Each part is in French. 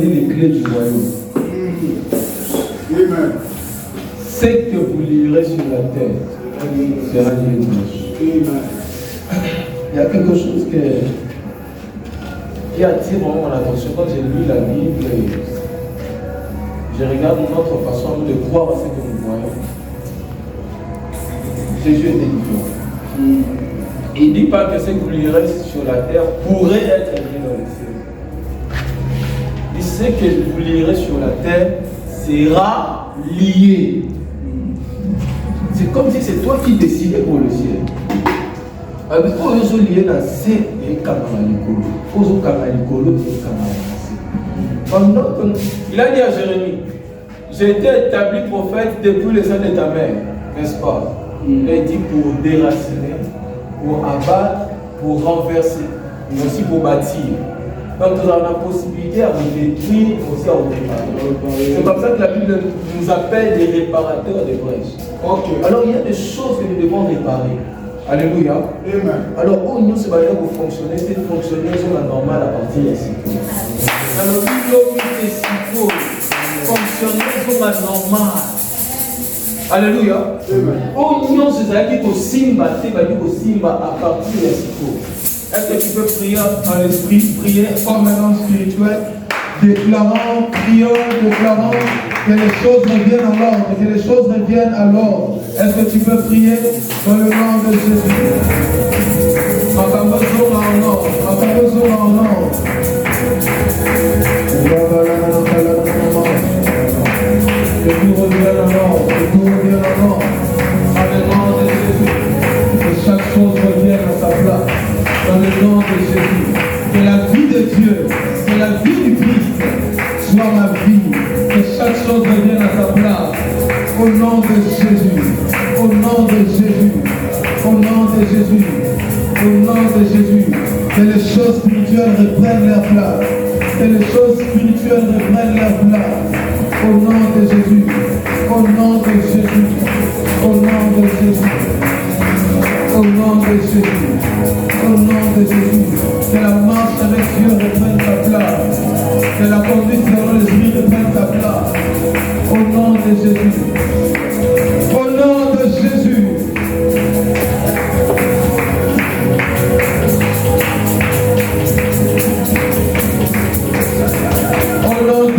donner les clés du royaume. Amen. Ce que vous lirez sur la terre sera lié dimanche. Il y a quelque chose qui attire vraiment mon attention. Quand j'ai lu la Bible, je regarde notre façon de croire à ce que nous voyons. Jésus était différent. Il ne dit pas que ce que vous lirez sur la terre pourrait être écrit dans les cieux. Il dit ce que vous lirez sur la terre sera lié. C'est comme si c'est toi qui décidais pour le ciel. Il a dit à Jérémie, j'ai été établi prophète depuis le sein de ta mère, n'est-ce pas? Il a dit pour déraciner, pour abattre, pour renverser, mais aussi pour bâtir. Donc nous avons la possibilité à vous détruire, mais aussi à vous réparer. C'est comme ça que la Bible nous appelle des réparateurs de brèches. Okay. Alors il y a des choses que nous devons réparer. Alléluia. Amen. Alors, où nous sommes allés pour fonctionner, c'est de fonctionner sur la normale à partir de SICO. Alors, nous SICO, fonctionner sur la normale. Alléluia. Amen. Où nous sommes allés pour Simba, à partir de SICO. Est-ce que tu peux prier en esprit, prier comme un homme spirituel, déclarant, priant, déclarant que les choses reviennent à l'ordre, que les choses reviennent à l'ordre. Est-ce que tu peux prier dans le nom de Jésus? En ta mesure en ordre, en ta mesure en ordre. Que tout revienne en ordre, que tout revienne en ordre. Dans le nom de Jésus. Que chaque chose revienne à sa place. Dans le nom de Jésus. Que la vie de Dieu, que la vie du Christ soit ma vie. Que chaque chose revienne à sa place. Au nom de Jésus. Au nom de Jésus. Au nom de Jésus. Au nom de Jésus. Que les choses spirituelles reprennent leur place. Que les choses spirituelles reprennent leur place. Au nom de Jésus. Au nom de Jésus. Au nom de Jésus. Au nom de Jésus. Au nom de Jésus. Que la marche avec Dieu reprenne sa place. Que la conduite selon l'esprit reprenne sa place. Au nom de Jésus. Au nom de Jésus. Au nom de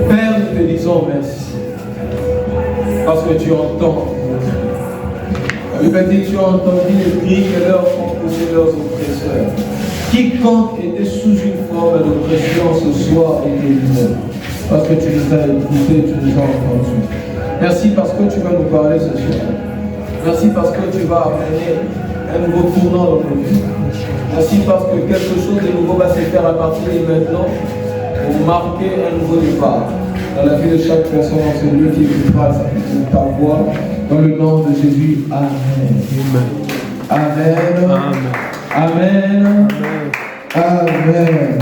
Père, nous te disons merci. Parce que tu entends. La Bible dit que tu as entendu les cris que leurs font pousser leurs oppresseurs. Quiconque était sous une forme d'oppression ce soir est délivré. Parce que tu nous as écoutés, tu nous as entendus. Merci parce que tu vas nous parler ce soir. Merci parce que tu vas amener un nouveau tournant dans nos vies. Merci parce que quelque chose de nouveau va se faire à partir de maintenant pour marquer un nouveau départ dans la vie de chaque personne dans ce lieu qui écoutera ta voix. Dans le nom de Jésus, Amen. Amen. Amen. Amen. Amen.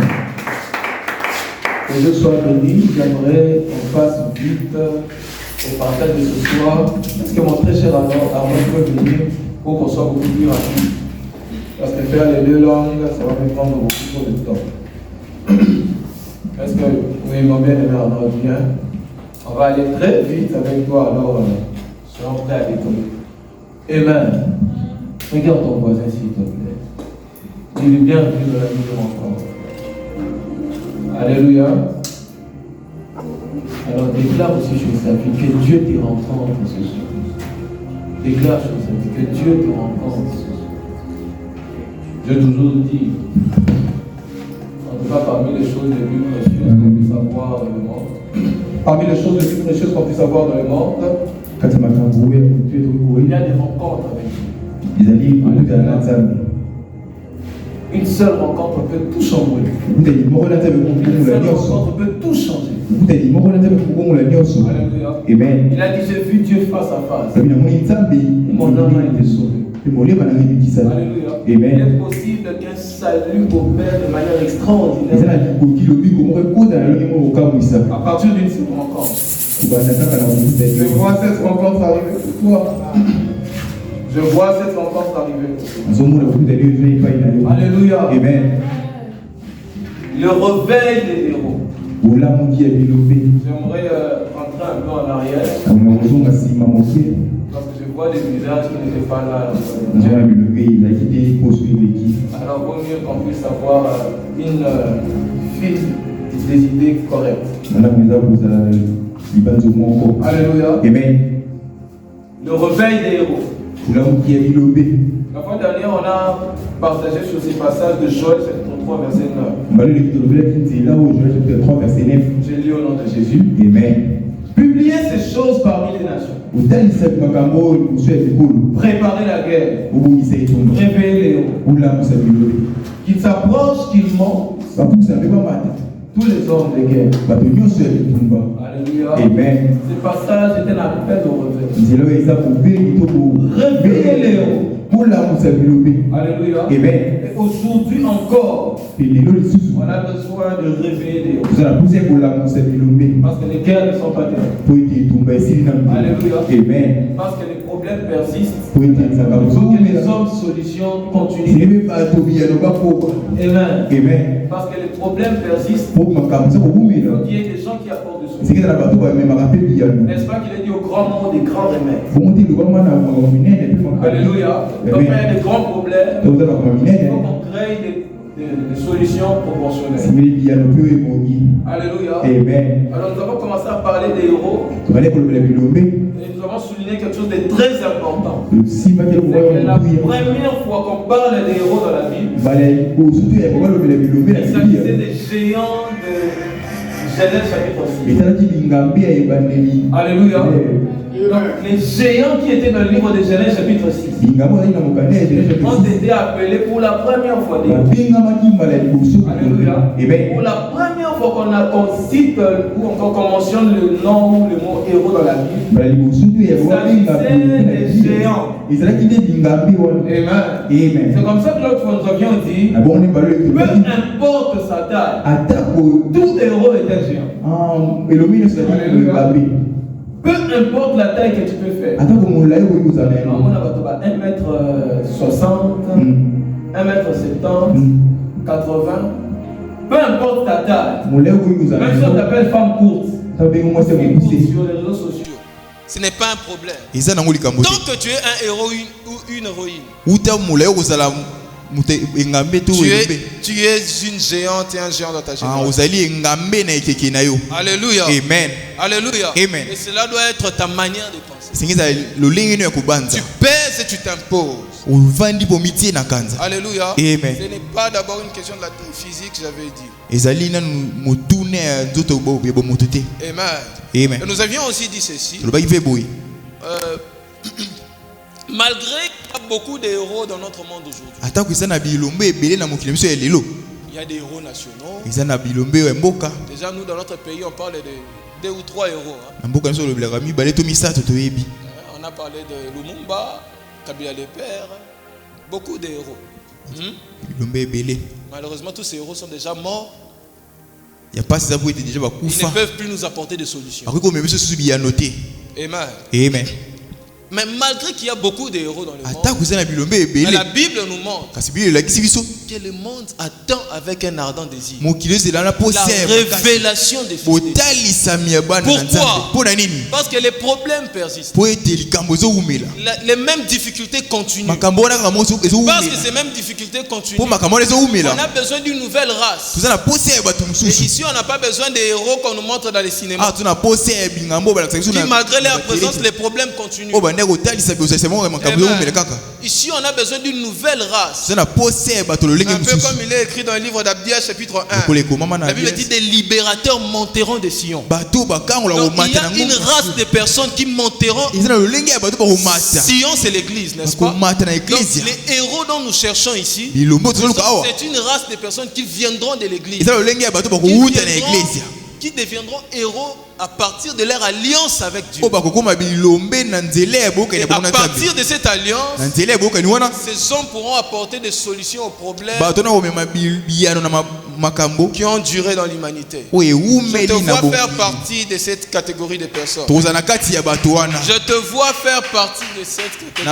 Que Dieu soit béni. J'aimerais qu'on fasse vite au partage de ce soir. Est-ce que mon très cher Armand peut venir pour qu'on soit beaucoup plus rapide? Parce que faire les deux langues, ça va me prendre beaucoup trop de temps. Est-ce que oui, mon bien-aimé Armand, bien? On va aller très vite avec toi, alors soyons prêts à l'écouter. Amen. Regarde ton voisin, s'il te plaît. Dis-lui bienvenue dans la vie de mon corps. Alléluia. Alors déclare aussi sur sa vie que Dieu te rencontre ce soir. Déclare sur sa vie que Dieu te rencontre ce soir. J'ai toujours dit, en tout cas parmi les choses les plus précieuses qu'on puisse avoir dans le monde, parmi les choses les plus précieuses qu'on puisse avoir dans le monde, il y a des rencontres avec Dieu. Une seule rencontre peut tout changer. Une seule rencontre peut tout changer. Amen. Il a dit, j'ai vu Dieu face à face. Mon âme a été sauvée. Alléluia. Amen. Il est possible qu'un salut opère de manière extraordinaire à partir d'une seule rencontre. Je vois cette rencontre arriver pour toi. Je vois cette rencontre arriver. Alléluia. Amen. Le réveil des héros. J'aimerais rentrer un peu en arrière. Parce que je vois des visages qui n'étaient pas là. Alors, vaut mieux qu'on puisse avoir une file des idées correctes. Alléluia. Amen. Le réveil des héros. La fois dernière, on a partagé sur ces passages de Joël, chapitre 3, verset 9. J'ai lu au nom de Jésus. Amen. Publiez ces choses parmi les nations. Préparez la guerre. Réveillez les héros. Qu'ils s'approchent, qu'ils montent. Tous les hommes de guerre. Alléluia. Amen. Ce passage est un appel au réveil. Réveillez les héros. Alléluia. Amen. Et aujourd'hui encore, on a besoin de réveiller les héros. Parce que les guerres ne sont pas terminées. Alléluia. Amen. Parce que les problèmes persistent. Il faut que les hommes solutions continuent. Amen. Amen. Parce que les problèmes persistent. Il faut qu'il y ait des gens qui apportent des solutions. N'est-ce pas qu'il a dit au grand monde des grands remèdes? Alléluia. Donc il y a des grands problèmes. Il faut qu'on crée des solutions proportionnelles. Alléluia. Amen. Alors nous avons commencé à parler des héros. Et nous avons souligné quelque chose de très important. C'est que la première fois qu'on parle des héros dans la Bible, il s'agissait des géants de Genèse chapitre 6. Alléluia. Donc, les géants qui étaient dans le livre de Genèse chapitre 6 ont été appelés pour la première fois des héros. Alléluia. Pour la première fois qu'on cite ou encore qu'on mentionne le nom ou le mot héros dans la Bible, il s'agissait des géants. Amen. C'est comme ça que l'autre fois nous avions dit, peu importe sa taille, tout héros est un géant. Peu importe la taille que tu peux faire. On a 1m60, 1m70, 80. Peu importe ta taille. Même si on t'appelle femme courte. Sur les réseaux sociaux. Ce n'est pas un problème. Tant que tu es un héros ou une héroïne. Tu es une géante et un géant dans ta génération. Alléluia. Amen. Alléluia. Amen. Et cela doit être ta manière de penser. Tu pèses et tu t'imposes. Alléluia. Amen. Ce n'est pas d'abord une question de la physique, j'avais dit. Amen. Amen. Et nous avions aussi dit ceci. Malgré qu'il y a beaucoup de héros dans notre monde aujourd'hui, il y a des héros nationaux. Déjà, nous, dans notre pays, on parle de 2 ou 3 héros. On a parlé de Lumumba, Kabila le Père, beaucoup de héros. Malheureusement, tous ces héros sont déjà morts. Ils ne peuvent plus nous apporter de solutions. Amen. Amen. Mais malgré qu'il y a beaucoup de héros dans le monde, la Bible nous montre que le monde attend avec un ardent désir la révélation des fils de Dieu. Pourquoi? Parce que les problèmes persistent. Les mêmes difficultés continuent. Parce que ces mêmes difficultés continuent. On a besoin d'une nouvelle race. Et ici, on n'a pas besoin des héros qu'on nous montre dans les cinémas. Malgré leur présence, les problèmes continuent. Ici, on a besoin d'une nouvelle race. Un peu comme il est écrit dans le livre d'Abdias, chapitre 1. La Bible dit des libérateurs monteront des Sion. Donc, il y a une race de personnes qui monteront. Sion, c'est l'église, n'est-ce pas? Donc, les héros dont nous cherchons ici, c'est une race de personnes qui viendront de l'église. Qui deviendront héros à partir de leur alliance avec Dieu. Et à partir de cette alliance, ces hommes pourront apporter des solutions aux problèmes qui ont duré dans l'humanité. Je te vois faire partie de cette catégorie de personnes. Je te vois faire partie de cette catégorie.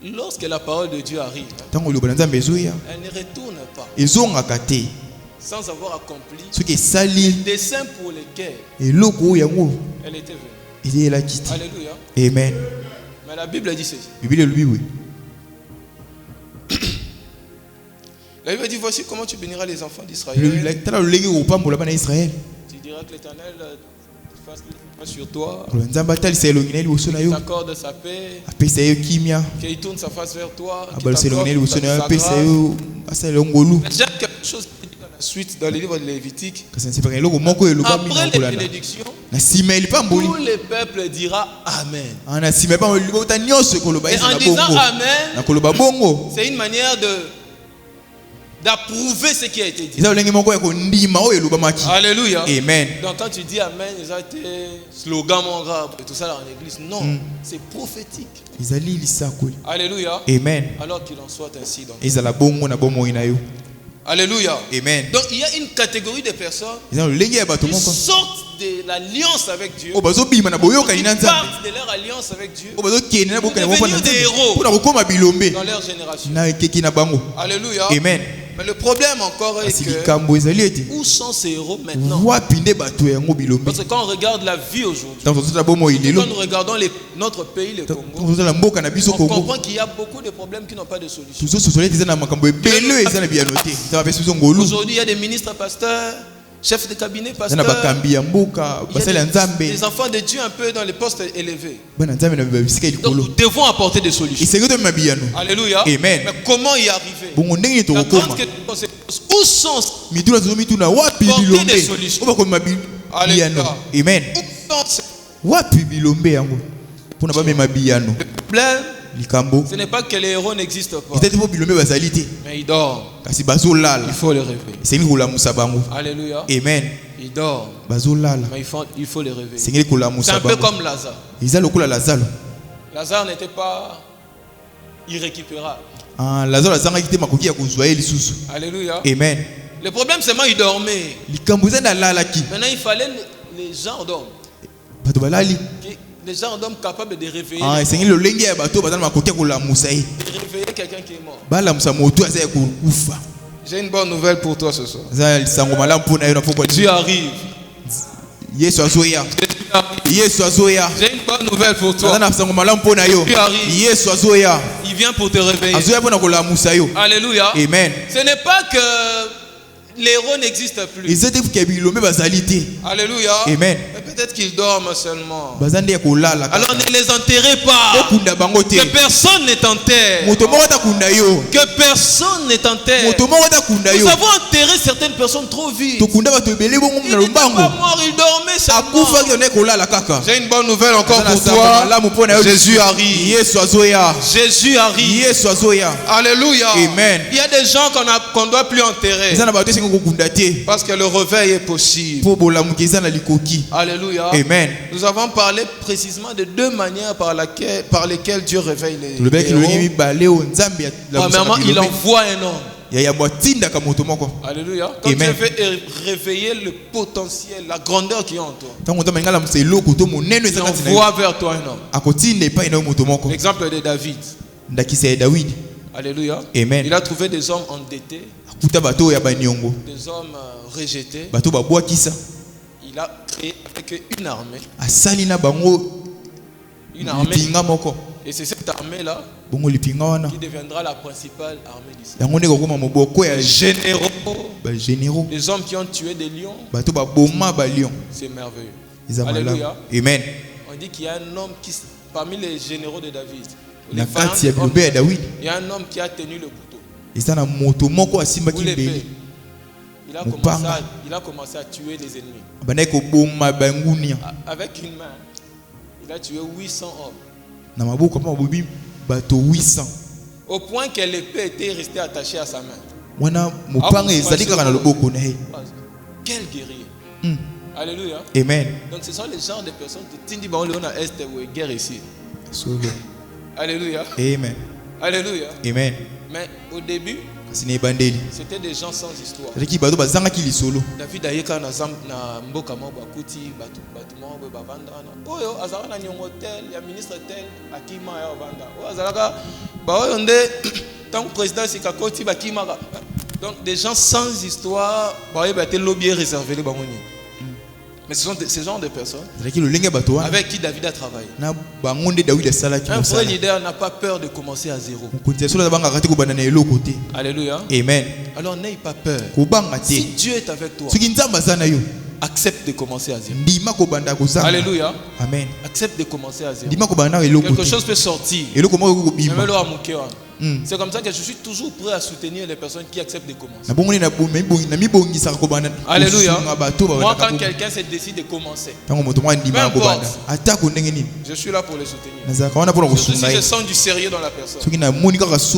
lorsque la parole de Dieu arrive, elle ne retourne pas sans avoir accompli les desseins pour lesquels elle était venue. Alléluia. Amen. Mais la Bible dit ceci. La Bible dit, voici comment tu béniras les enfants d'Israël. Tu diras que l'Éternel fasse sur toi, qu'il t'accorde sa paix, qu'il tourne sa face vers toi, qu'il t'accorde sa grâce. J'aime quelque chose qui dit dans la suite, dans le livre de Lévitique. Après les bénédictions, tout le peuple dira Amen. Et en disant Amen, c'est une manière d'approuver ce qui a été dit. Alléluia. Amen. Donc quand tu dis Amen, ça a été slogan mon grave et tout ça dans l'église. Non, c'est prophétique. Alléluia. Amen. Alors qu'il en soit ainsi. Donc. Alléluia. Amen. Donc il y a une catégorie de personnes qui sortent de l'alliance avec Dieu, qui partent de leur alliance avec Dieu, pour devenir des héros dans leur génération. Alléluia. Amen. Mais le problème encore est que où sont ces héros maintenant? Parce que quand on regarde la vie aujourd'hui, quand nous regardons notre pays, le Congo, on comprend qu'il y a beaucoup de problèmes qui n'ont pas de solution. Aujourd'hui, il y a des ministres pasteurs, chefs de cabinet pasteurs, des enfants de Dieu un peu dans les postes élevés. Donc nous devons apporter des solutions. Alléluia. Amen. Mais comment y arriver? La grande question, où sont apporter des solutions? Alléluia. Amen. Où sont le problème? Ce n'est pas que les héros n'existent pas, mais ils dorment. Il faut les réveiller. Alléluia. Amen. Ils dorment, mais il faut les réveiller. C'est un peu comme Lazare. Lazare n'était pas irrécupérable. Alléluia. Amen. Le problème c'est qu'il dormait. Maintenant il fallait les gens dorment. Les gens d'hommes capables de réveiller. Réveiller quelqu'un qui est mort. J'ai une bonne nouvelle pour toi ce soir. Dieu arrive. J'ai une bonne nouvelle pour toi. Dieu arrive. Il vient pour te réveiller. Alléluia. Amen. Ce n'est pas que les héros n'existent plus. Alléluia. Amen. Mais peut-être qu'ils dorment seulement. Alors ne les enterrez pas. Que personne n'est en terre. Que personne n'est en terre. Nous avons enterré certaines personnes trop vite. Ils n'étaient pas morts, ils dormaient seulement. J'ai une bonne nouvelle encore pour toi. Jésus arrive. Jésus arrive. Alléluia. Amen. Il y a des gens qu'on ne doit plus enterrer. Parce que le réveil est possible. Alléluia. Amen. Nous avons parlé précisément de deux manières par lesquelles Dieu réveille les héros. Premièrement, il envoie un homme. Alléluia. Quand Dieu veut réveiller le potentiel, la grandeur qui est en toi, il envoie vers toi un homme. L'exemple de David. Alléluia. Amen. Il a trouvé des hommes endettés, des hommes rejetés. Il a créé avec une armée. Une armée. Et c'est cette armée-là qui deviendra la principale armée d'Israël. Généraux. Les hommes qui ont tué des lions. C'est merveilleux. Alléluia. Amen. On dit qu'il y a un homme parmi les généraux de David. Il y a un homme qui a tenu le couteau. Ou l'épée. Il a commencé à tuer des ennemis. Avec une main, il a tué 800 hommes. Au point que l'épée était restée attachée à sa main. Quel guerrier. Alléluia. Amen. Donc ce sont les genres de personnes qui disent on a est ou guerre ici. Alléluia. Amen. Alléluia. Amen. Mais au début, C'était des gens sans histoire. David ayeka na mboka mo bakuti batu mo bavanda na. Oyo azala na nyongo tel, ya ministre tel akima ya bavanda. Oyo azalaka ba oyo nde tant président sikakoti bakima. Donc des gens sans histoire, ba oyo ba te lobby réservé les bangoni. Mais ce sont ces genres de personnes avec qui David a travaillé. Un vrai leader n'a pas peur de commencer à zéro. Alléluia. Amen. Alors n'aie pas peur. Si Dieu est avec toi, accepte de commencer à zéro. Alléluia. Amen. Accepte de commencer à zéro. Quelque chose peut sortir. C'est comme ça que je suis toujours prêt à soutenir les personnes qui acceptent de commencer. Alléluia. Moi, quand quelqu'un se décide de commencer, peu importe, je suis là pour les soutenir. Surtout si je sens du sérieux dans la personne.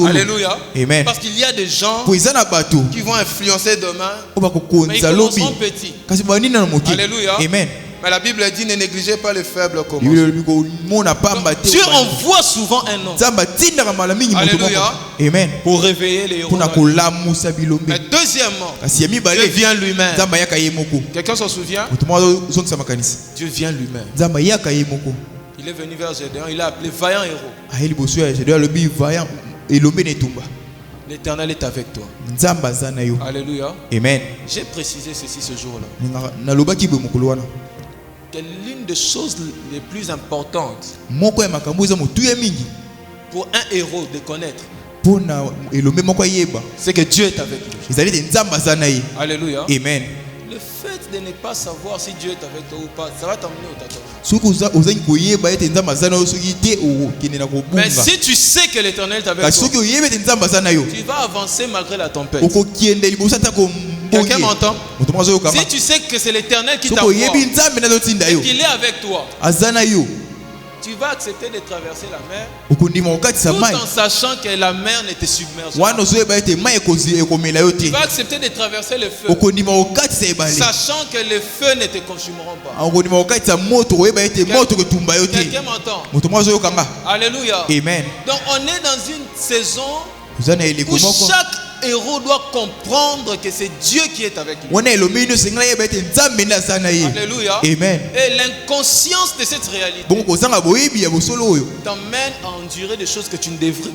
Alléluia. Amen. Parce qu'il y a des gens qui vont influencer demain, mais ils commenceront petits. Alléluia. Amen. Mais la Bible dit ne négligez pas les faibles commencements. Dieu envoie souvent un homme. Alléluia. Amen. Pour réveiller les héros. Mais deuxièmement, Dieu vient lui-même. Quelqu'un s'en souvient? Dieu vient lui-même. Il est venu vers Gédéon, il a appelé vaillant héros. L'Éternel est avec toi. Alléluia. Amen. J'ai précisé ceci ce jour-là. Que l'une des choses les plus importantes pour un héros de connaître, c'est que Dieu est avec lui. Alléluia. Amen. Le fait de ne pas savoir si Dieu est avec toi ou pas, ça va t'emmener au tâtonnement. Mais si tu sais que l'Éternel est avec toi, tu vas avancer malgré la tempête. Quelqu'un m'entend? Si tu sais que c'est l'Éternel qui t'envoie et qu'il est avec toi, tu vas accepter de traverser la mer tout en sachant que la mer ne te submerge pas. Tu vas accepter de traverser le feu sachant que les feux ne te consumeront pas. Quelqu'un m'entend? Alléluia. Amen. Donc on est dans une saison où chaque héros doit comprendre que c'est Dieu qui est avec lui. Alléluia. Amen. Et l'inconscience de cette réalité t'emmène à endurer des choses que tu ne devrais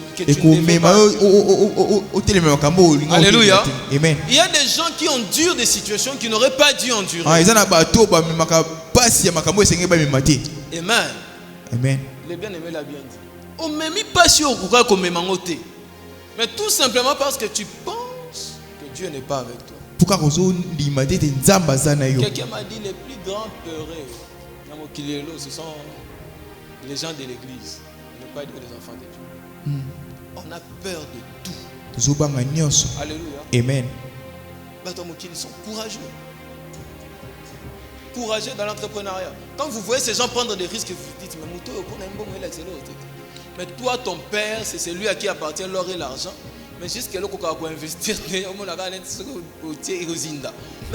pas. Alléluia. Amen. Il y a des gens qui endurent des situations qu'ils n'auraient pas dû endurer. Amen. Amen. Les bien-aimés l'a bien dit. On ne met pas sur le comme mais tout simplement parce que tu penses que Dieu n'est pas avec toi. Quelqu'un m'a dit les plus grands peureux, ce sont les gens de l'église, ne pas dire les enfants de Dieu. On a peur de tout. Alléluia. Amen. Ils sont courageux. Courageux dans l'entrepreneuriat. Quand vous voyez ces gens prendre des risques, vous dites, mais toi, ton père, c'est celui à qui appartient l'or et l'argent. Mais jusqu'à là, on va investir. Mais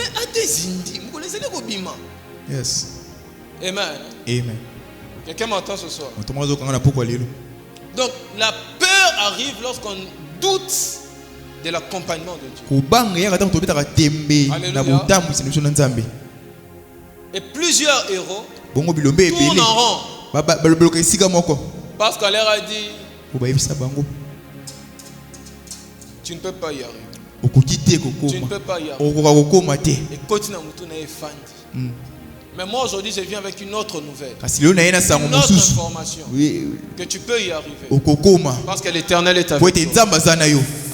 à tes Indies, vous connaissez les Robima. Yes. Amen. Amen. Quelqu'un m'entend ce soir? Donc, la peur arrive lorsqu'on doute de l'accompagnement de Dieu. Alléluia. Et plusieurs héros tournent en rond. Parce qu'on leur a dit, tu ne peux pas y arriver. Tu ne peux pas y arriver. Et continue à mais moi aujourd'hui je viens avec une autre nouvelle. Une autre information. Que tu peux y arriver. Parce que l'Éternel est avec toi.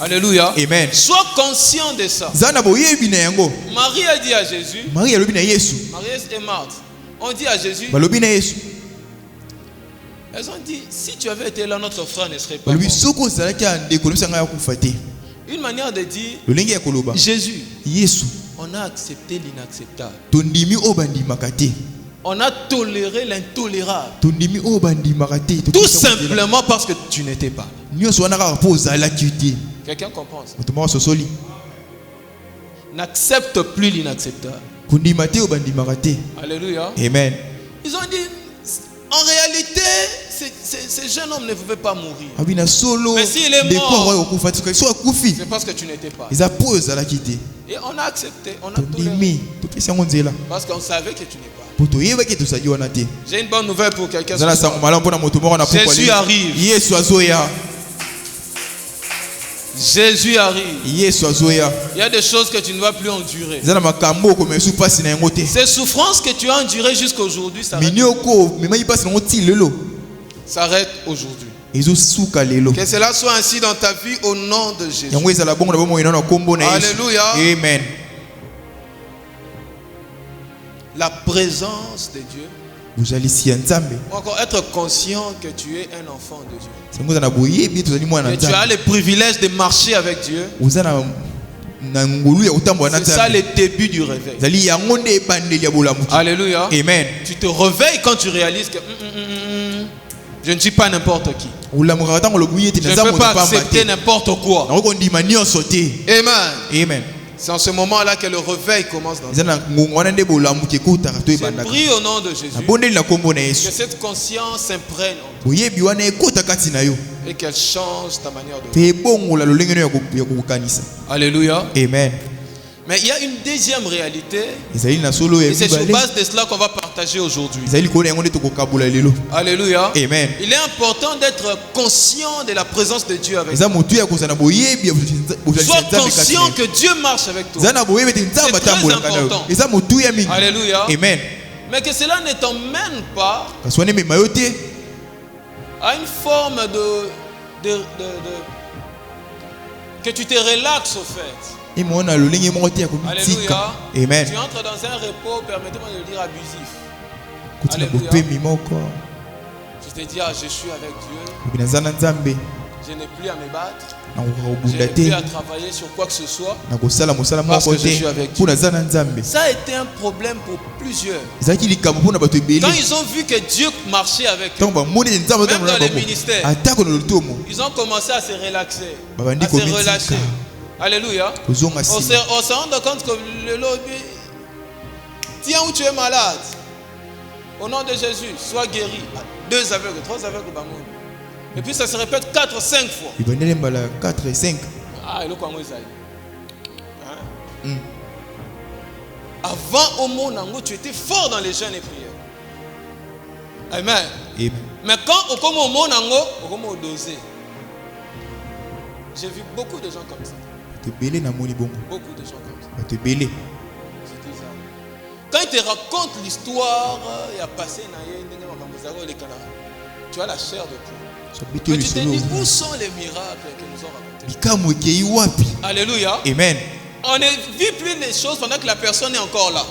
Alléluia. Amen. Sois conscient de ça. Marie a dit à Jésus. Marie et Marthe ont dit à Jésus. Elles ont dit, si tu avais été là, notre frère ne serait pas mort. Une manière de dire, Jésus, on a accepté l'inacceptable. On a toléré l'intolérable. Tout simplement parce que tu n'étais pas. Quelqu'un comprend ça? N'accepte plus l'inacceptable. Alléluia. Amen. Ils ont dit, en réalité, ce jeune homme ne pouvait pas mourir. Mais s'il est mort, c'est parce que tu n'étais pas. Et on a accepté, on a toléré. Parce qu'on savait que tu n'es pas. J'ai une bonne nouvelle pour quelqu'un. Jésus arrive. Jésus arrive. Il y a des choses que tu ne vas plus endurer. Ces souffrances que tu as endurées jusqu'à aujourd'hui s'arrêtent aujourd'hui. Que cela soit ainsi dans ta vie au nom de Jésus. Alléluia. Amen. La présence de Dieu. Ou encore être conscient que tu es un enfant de Dieu. Que tu as le privilège de marcher avec Dieu. C'est ça le début du réveil. Alléluia. Amen. Tu te réveilles quand tu réalises que je ne suis pas n'importe qui. Je ne peux pas accepter n'importe quoi. Amen. Amen. C'est en ce moment-là que le réveil commence dans ta vie. Je prie au nom de Jésus que cette conscience s'imprègne en toi et qu'elle change ta manière de vivre. Alléluia. Amen. Mais il y a une deuxième réalité, et c'est sur base de cela qu'on va partager aujourd'hui. Alléluia. Amen. Il est important d'être conscient de la présence de Dieu avec toi. Sois conscient que Dieu marche avec toi. C'est très important. Alléluia. Amen. Mais que cela ne t'emmène pas à une forme que tu te relaxes au fait. Alléluia. Amen. Tu entres dans un repos, permettez-moi de le dire, abusif. Alléluia. Tu te dis, je suis avec Dieu. Je n'ai plus à me battre. Je n'ai plus à travailler sur quoi que ce soit. Parce que je suis avec Dieu. Ça a été un problème pour plusieurs. Quand ils ont vu que Dieu marchait avec eux, même dans les ministères, ils ont commencé à se relaxer, à se relâcher. Alléluia. On se rend compte que le lobby, tiens où tu es malade, au nom de Jésus, sois guéri. 2 aveugles, 3 aveugles, et puis ça se répète 4 ou 5 fois. 4 et 5. Avant au monde, tu étais fort dans les jeûnes et prières. Amen. Mais quand au monde, on dosé. J'ai vu beaucoup de gens comme ça. Beaucoup de gens comme ça. Quand ils te racontent l'histoire, il y a passé tu as la chair de poule. Mais tu te dis, où sont les miracles que nous ont racontés? Alléluia. Amen. On ne vit plus les choses pendant que la personne est encore là.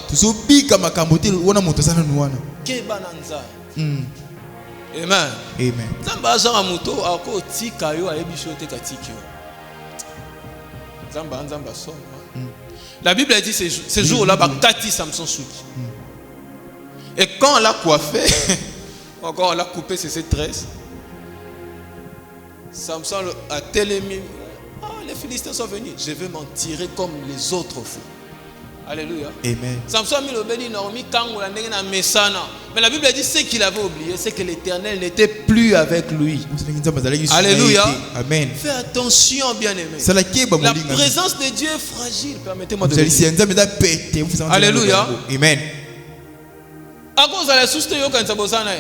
Amen. La Bible a dit ces jours-là, Kati Samson Souki. Et quand on l'a coiffé, encore on l'a coupé ses tresses, Samson a télémis. Les Philistins sont venus. Je vais m'en tirer comme les autres font. Alléluia. Amen. Samson a mis le béni normi quand on a mesana. Mais la Bible a dit ce qu'il avait oublié, c'est que l'Éternel n'était plus avec lui. Alléluia. Amen. Fais attention, bien-aimé. La présence de Dieu est fragile. Permettez-moi de le dire. Alléluia. Amen. À cause de la souste yo quand ça bosana.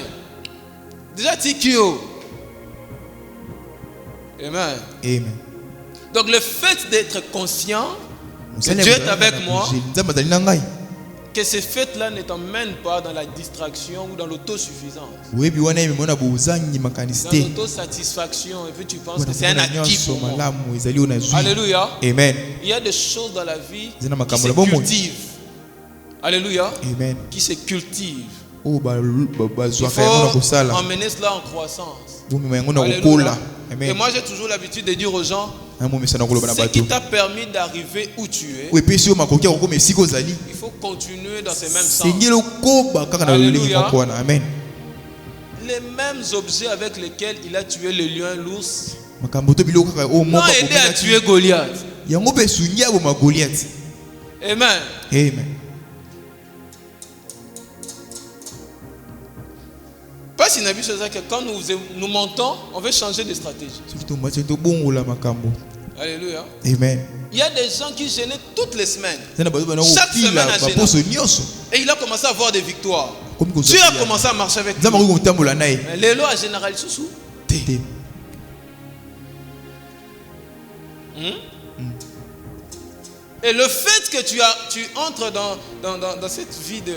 Déjà tikio. Amen. Amen. Donc le fait d'être conscient que Dieu est avec moi, que ces fêtes-là ne t'emmènent pas dans la distraction ou dans l'autosuffisance, dans l'autosatisfaction, et puis tu penses que c'est un acquis pour moi. Alléluia. Amen. Il y a des choses dans la vie qui se cultivent. Alléluia. Amen. Qui se cultivent. Il faut emmener cela en croissance. Alléluia. Et moi j'ai toujours l'habitude de dire aux gens, ce qui t'a permis d'arriver où tu es, il faut continuer dans ces mêmes sens. Alléluia. Amen. Les mêmes objets avec lesquels il a tué le lion, l'ours, n'ont aidé à tuer Goliath. Amen. Amen. si que quand nous montons, on veut changer de stratégie. Alléluia. Amen. Il y a des gens qui gênaient toutes les semaines. Chaque semaine à gêner. Et il a commencé à avoir des victoires. Dieu a commencé à marcher avec lui. Mais les lois générales sous. Et le fait que tu entres dans cette vie de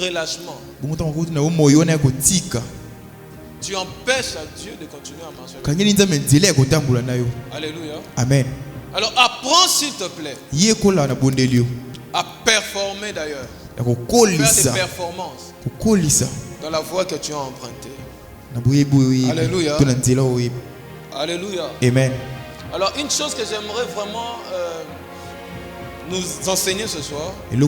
relâchement, tu empêches à Dieu de continuer à marcher avec toi. Alléluia. Amen. Alors apprends s'il te plaît à performer d'ailleurs. Faire des performances dans la voie que tu as empruntée. Alléluia. Alléluia. Amen. Alors une chose que j'aimerais vraiment nous enseigner ce soir, c'est que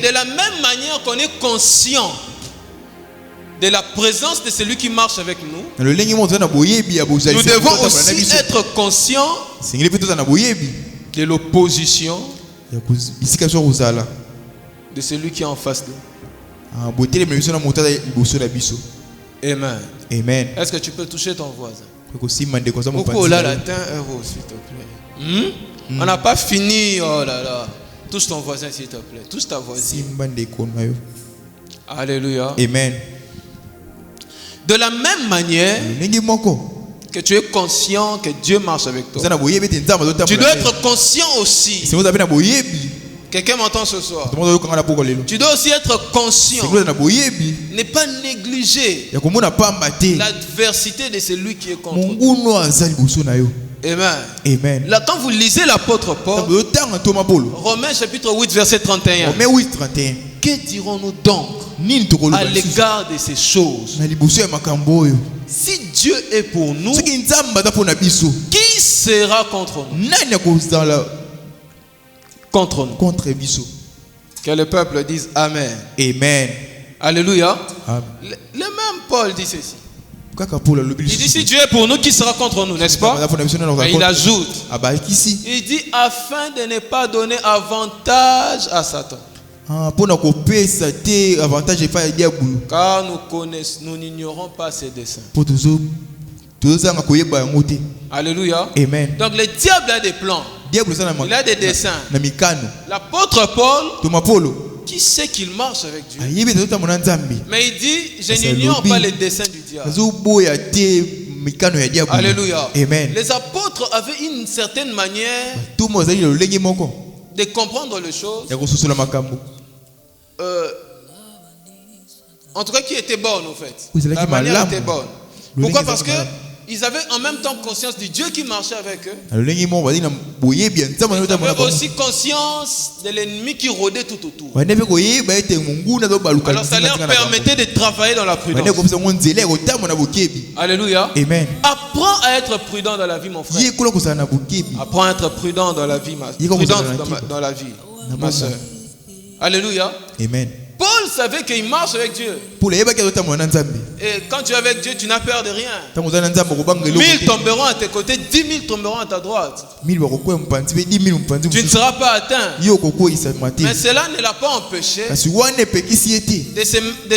de la même manière qu'on est conscient de la présence de celui qui marche avec nous, nous devons aussi être conscients de l'opposition de celui qui est en face de nous. Amen. Amen. Est-ce que tu peux toucher ton voisin? Pourquoi là, €1, s'il te plaît? On n'a pas fini. Oh là là. Touche ton voisin, s'il te plaît. Touche ta voisine. Alléluia. Amen. De la même manière que tu es conscient que Dieu marche avec toi, tu dois être conscient aussi. Quelqu'un m'entend ce soir? Tu dois aussi être conscient. Ne pas négliger l'adversité de celui qui est contre toi. Amen. Amen. Là, quand vous lisez l'apôtre Paul, Romains chapitre 8, verset 31. Que dirons-nous donc à l'égard de ces choses? Si Dieu est pour nous, qui sera contre nous? Contre nous. Que le peuple dise Amen. Amen. Alléluia. Amen. Le même Paul dit ceci. Il dit si Dieu est pour nous, qui sera contre nous, n'est-ce pas? Et il ajoute, il dit afin de ne pas donner avantage à Satan. Car nous n'ignorons pas ses desseins. Alléluia. Amen. Donc le diable a des plans. Il a des desseins. L'apôtre Paul, qui sait qu'il marche avec Dieu, mais il dit je n'ignore pas les desseins du diable. Alléluia. Amen. Les apôtres avaient une certaine manière de comprendre les choses, en tout cas qui était bonne en fait. La manière était bonne. Pourquoi? Parce que ils avaient en même temps conscience du Dieu qui marchait avec eux. Ils avaient aussi conscience de l'ennemi qui rôdait tout autour. Alors ça leur permettait de travailler dans la prudence. Alléluia. Amen. Apprends à être prudent dans la vie, mon frère. Apprends à être prudent dans la vie, dans la vie, ma soeur. Alléluia. Amen. Paul savait qu'il marche avec Dieu. Et quand tu es avec Dieu, tu n'as peur de rien. 1000 tomberont à tes côtés, 10 000 tomberont à ta droite. Tu ne seras pas atteint. Mais cela ne l'a pas empêché de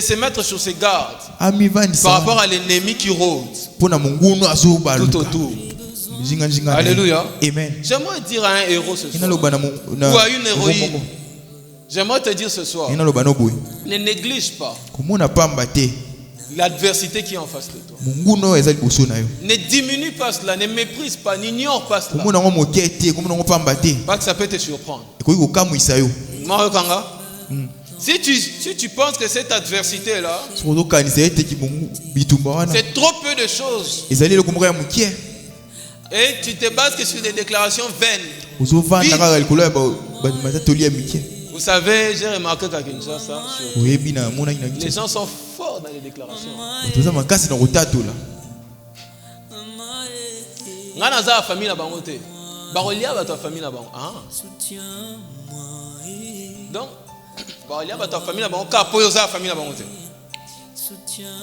se mettre sur ses gardes par rapport à l'ennemi qui rôde tout autour. Alléluia. Amen. J'aimerais dire à un héros ce soir, ou à une héroïne, j'aimerais te dire ce soir, ne néglige pas l'adversité qui est en face de toi. Ne diminue pas cela, ne méprise pas, n'ignore pas cela. Pas que ça peut te surprendre. Si tu penses que cette adversité-là, c'est trop peu de choses, et tu te bases que sur des déclarations vaines, vous savez, j'ai remarqué qu'à Kinshasa, les gens sont forts dans les déclarations. Donc,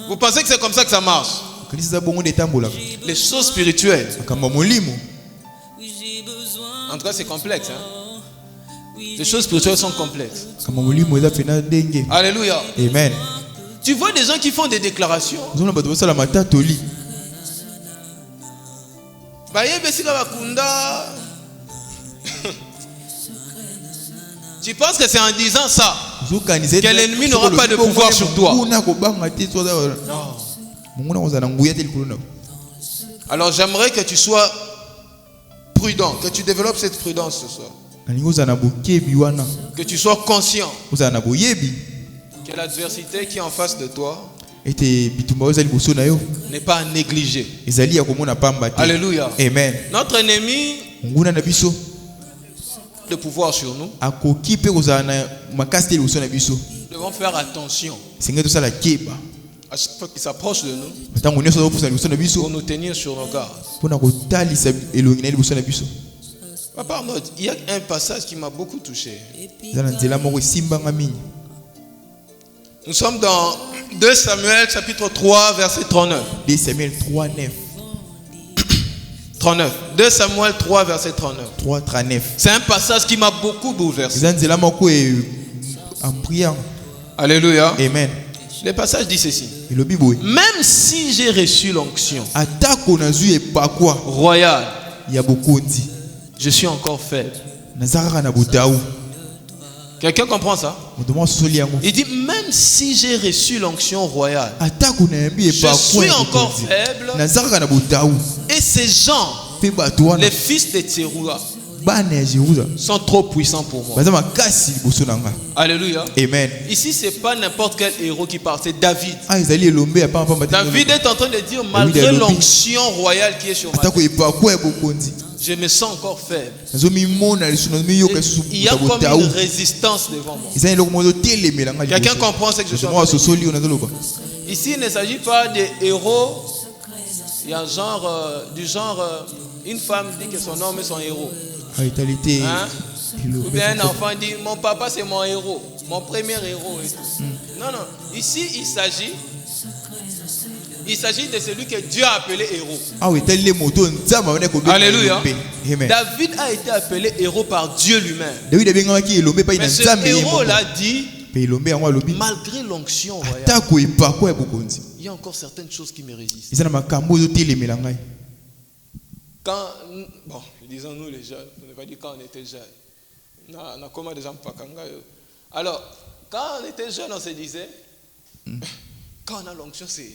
vous pensez que c'est comme ça que ça marche? Les choses spirituelles, en tout cas c'est complexe, hein? Les choses spirituelles sont complexes. Alléluia. Amen. Tu vois des gens qui font des déclarations. Tu penses que c'est en disant ça que l'ennemi n'aura pas de pouvoir sur toi. Non. Alors j'aimerais que tu sois prudent, que tu développes cette prudence ce soir. Que tu sois conscient que l'adversité qui est en face de toi n'est pas à négliger. Alléluia. Amen. Notre ennemi de pouvoir sur nous. Nous devons faire attention à chaque fois qu'il s'approche de nous pour nous tenir sur nos gardes. Papa, il y a un passage qui m'a beaucoup touché. Nous sommes dans 2 Samuel chapitre 3 verset 39. 2 Samuel 3, 9. 39. 2 Samuel 3 verset 39. 3, 39. C'est un passage qui m'a beaucoup bouleversé. Alléluia. Amen. Le passage dit ceci. Même si j'ai reçu l'onction royale, je suis encore faible. Quelqu'un comprend ça? Il dit même si j'ai reçu l'onction royale, je suis encore faible. Et ces gens, les fils de Tséroua, sont trop puissants pour moi. Alléluia. Amen. Ici, ce n'est pas n'importe quel héros qui parle, c'est David. David est en train de dire, malgré l'onction royale qui est sur moi, je me sens encore faible. Il y a comme une résistance devant moi. Quelqu'un comprend ce que je suis en train de dire? Ici, il ne s'agit pas des héros. Il y a du genre, une femme dit que son homme est son héros. Hein? Ou bien un enfant dit, mon papa c'est mon héros, mon premier héros. Et tout. Non. Ici, il s'agit de celui que Dieu a appelé héros. Alléluia. David a été appelé héros par Dieu lui-même. Mais ce héros-là dit, malgré l'onction royale, il y a encore certaines choses qui me résistent. Disons-nous les jeunes, on ne va pas dire quand on était jeunes. Alors, quand on était jeunes, on se disait, quand on a l'onction, c'est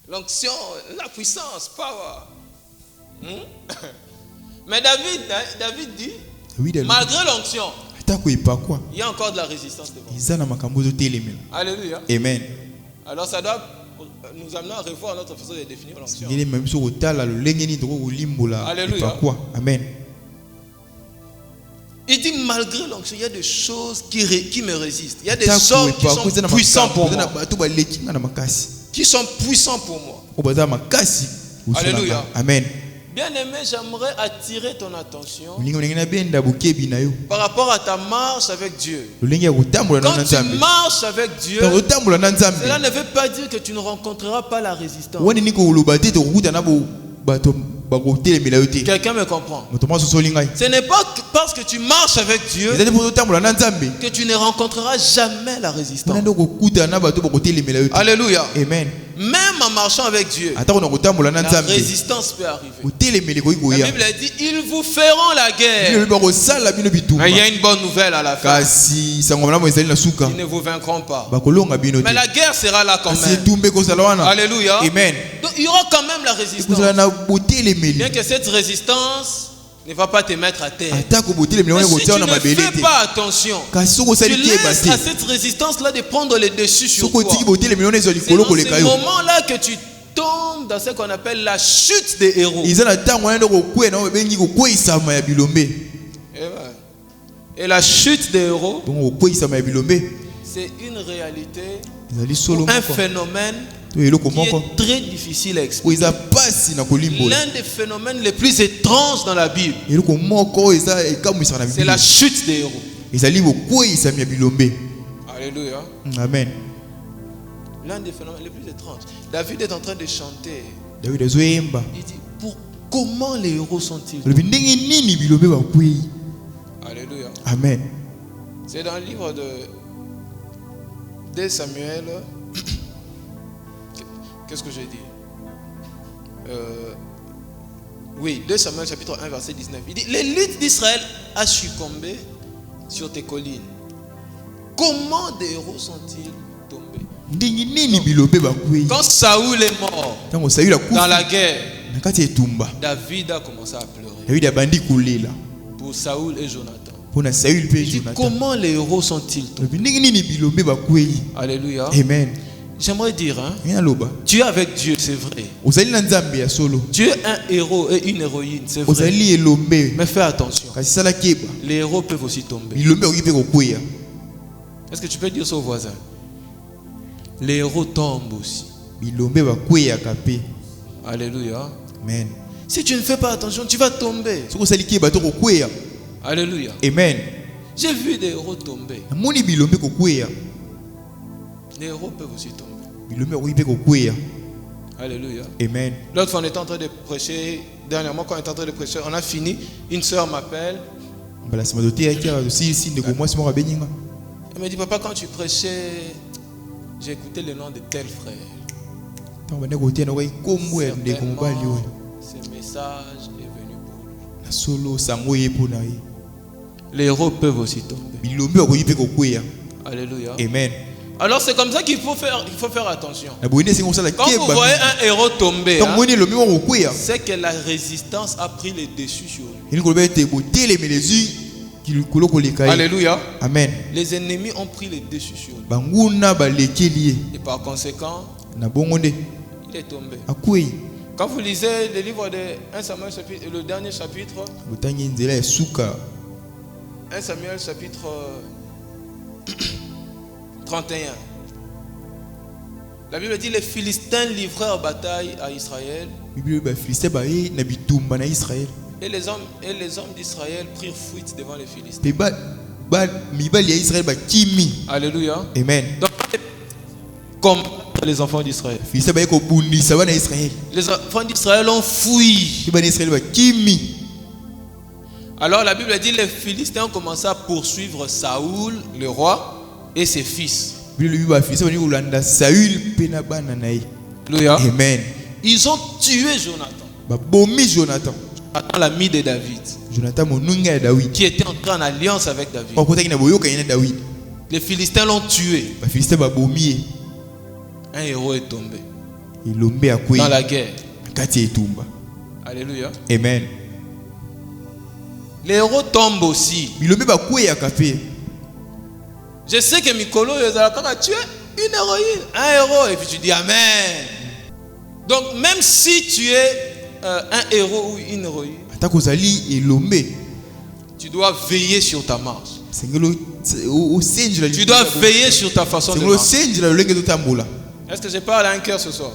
l'onction, la puissance, power. Mais David dit, malgré l'onction, il y a encore de la résistance devant. Alléluia. Amen. Alors ça doit nous amener à revoir notre façon de définir l'onction. Alléluia. Amen. Il dit malgré l'onction, il y a des choses qui me résistent. Il y a des hommes qui sont puissants pour moi. Qui sont puissants pour moi. Alléluia. Amen. Bien aimé, j'aimerais attirer ton attention par rapport à ta marche avec Dieu. Quand tu marches avec Dieu, cela ne veut pas dire que tu ne rencontreras pas la résistance. Quelqu'un me comprend? Ce n'est pas parce que tu marches avec Dieu que tu ne rencontreras jamais la résistance. Alléluia. Amen. Même en marchant avec Dieu, la résistance peut arriver. La Bible dit, ils vous feront la guerre. Mais il y a une bonne nouvelle à la fin. Ils ne vous vaincront pas. Mais la guerre sera là quand même. Alléluia. Amen. Donc il y aura quand même la résistance. Bien que cette résistance ne va pas te mettre à terre. Si tu ne fais pas attention, tu laisses à cette résistance-là de prendre le dessus sur toi. C'est dans ce moment-là que tu tombes dans ce qu'on appelle la chute des héros. Et la chute des héros, c'est une réalité, un phénomène qui est très difficile à expliquer. L'un des phénomènes les plus étranges dans la Bible, c'est la chute des héros. Alléluia. Amen. L'un des phénomènes les plus étranges. David est en train de chanter. Il dit, comment les héros sont-ils? Alléluia. Amen. C'est dans le livre 2 Samuel. Qu'est-ce que j'ai dit? Oui, 2 Samuel chapitre 1 verset 19. Il dit, les luttes d'Israël a succombé sur tes collines. Comment des héros sont-ils tombés? Quand Saoul est mort dans la guerre, David a commencé à pleurer pour Saoul et Jonathan. Il dit, comment les héros sont-ils tombés? Alléluia. Amen. J'aimerais dire, tu es avec Dieu, c'est vrai. Tu es un héros et une héroïne, c'est vrai. Mais fais attention. Les héros peuvent aussi tomber. Est-ce que tu peux dire ça aux voisins? Les héros tombent aussi. Alléluia. Amen. Si tu ne fais pas attention, tu vas tomber. Alléluia. Amen. J'ai vu des héros tomber. Les héros peuvent aussi tomber. Alléluia. Amen. L'autre fois, on était en train de prêcher. Dernièrement, quand on était en train de prêcher, on a fini. Une soeur m'appelle. Elle me dit, papa, quand tu prêchais, j'ai écouté le nom de tel frère. Certainement, ce message est venu pour lui. Les héros peuvent aussi tomber. Alléluia. Amen. Alors c'est comme ça qu'il faut faire attention. Quand vous voyez un héros tomber, c'est que la résistance a pris le dessus sur lui. Alléluia. Amen. Les ennemis ont pris le dessus sur lui. Et par conséquent, il est tombé. Quand vous lisez le livre de 1 Samuel, le dernier chapitre, 1 Samuel chapitre 31. La Bible dit les Philistins livrèrent bataille à Israël. Et les hommes d'Israël prirent fuite devant les Philistins. Alléluia. Amen. Donc, comme les enfants d'Israël. Les enfants d'Israël ont fui. Alors la Bible dit les Philistins ont commencé à poursuivre Saoul, le roi, et ses fils. Alléluia. Amen. Ils ont tué Jonathan. Jonathan, l'ami de David. Qui était entré en alliance avec David. Les Philistins l'ont tué. Un héros est tombé dans la guerre. Alléluia. Amen. Les héros tombent aussi. Je sais que Mikolo tu es une héroïne, un héros, et puis tu dis Amen. Donc même si tu es un héros ou une héroïne, tu dois veiller sur ta marche. Tu dois veiller sur ta façon de marcher. Est-ce que je parle à un cœur ce soir?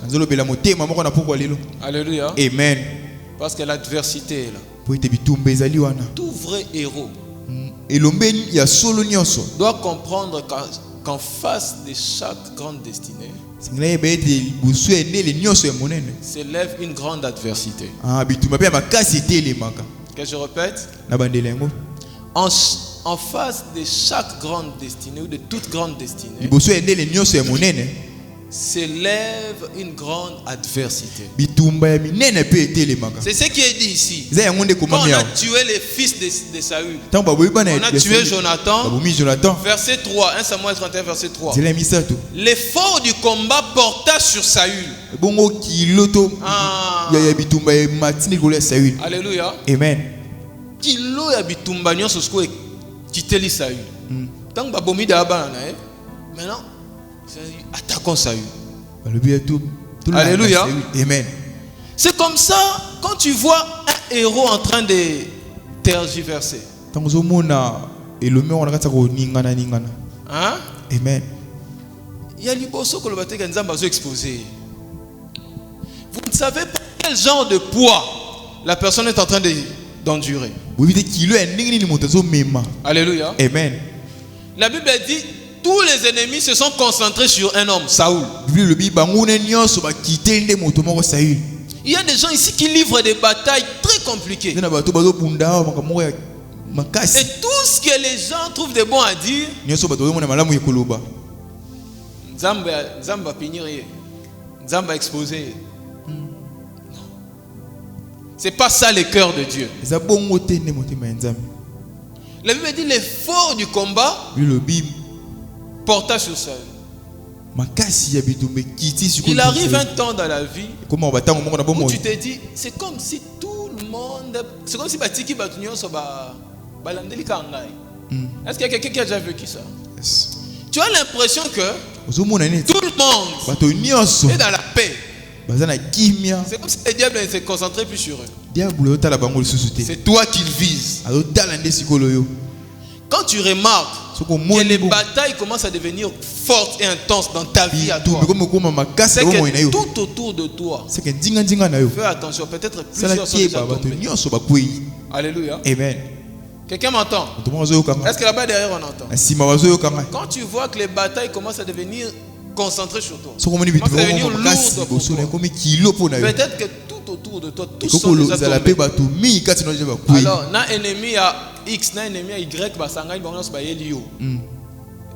Alléluia. Amen. Parce que l'adversité est là. Tout vrai héros doit comprendre qu'en face de chaque grande destinée s'élève une grande adversité. Que je répète, en face de chaque grande destinée ou de toute grande destinée s'élève une grande adversité. C'est ce qui est dit ici. Quand on a tué les fils de Saül, on a tué Jonathan. Verset 3, 1 Samuel 31 verset 3. L'effort du combat porta sur Saül. Alléluia. Amen. Kilo ya bitumba nyonso sko kiteli Saül. Tant que babomi da bana maintenant attaquons Saül. Alléluia. Amen. C'est comme ça quand tu vois un héros en train de tergiverser. Hein? Amen. Il y a liboso que le bâtiment nzamba zo exposé. Vous ne savez pas quel genre de poids la personne est en train d'endurer. Alléluia. Amen. La Bible dit tous les ennemis se sont concentrés sur un homme, Saoul. Il y a des gens ici qui livrent des batailles très compliquées. Et tout ce que les gens trouvent de bon à dire, Nzamba punir, Nzamba exposer. C'est pas ça le cœur de Dieu. La Bible dit l'effort du combat porta sur Saül. Il arrive un temps dans la vie où tu te dis, c'est comme si tout le monde, c'est comme si Batiki Batunyon soit balandeli kangai. Est-ce qu'il y a quelqu'un qui a déjà vécu ça? Tu as l'impression que tout le monde est dans la paix. C'est comme si le diable s'est concentré plus sur eux. C'est toi qu'il vise. Quand tu remarques que les batailles commencent à devenir fortes et intenses dans ta vie à toi, c'est que tout autour de toi, fais attention, peut-être plusieurs sont déjà tombés. Alléluia. Amen. Quelqu'un m'entend? Est-ce que là-bas derrière on entend? Quand tu vois que les batailles commencent à devenir concentrées sur toi, commencent à devenir lourdes pour toi, peut-être que tout autour de toi, tous sont déjà tombés. Alors, un ennemi à X, un ennemi à Y,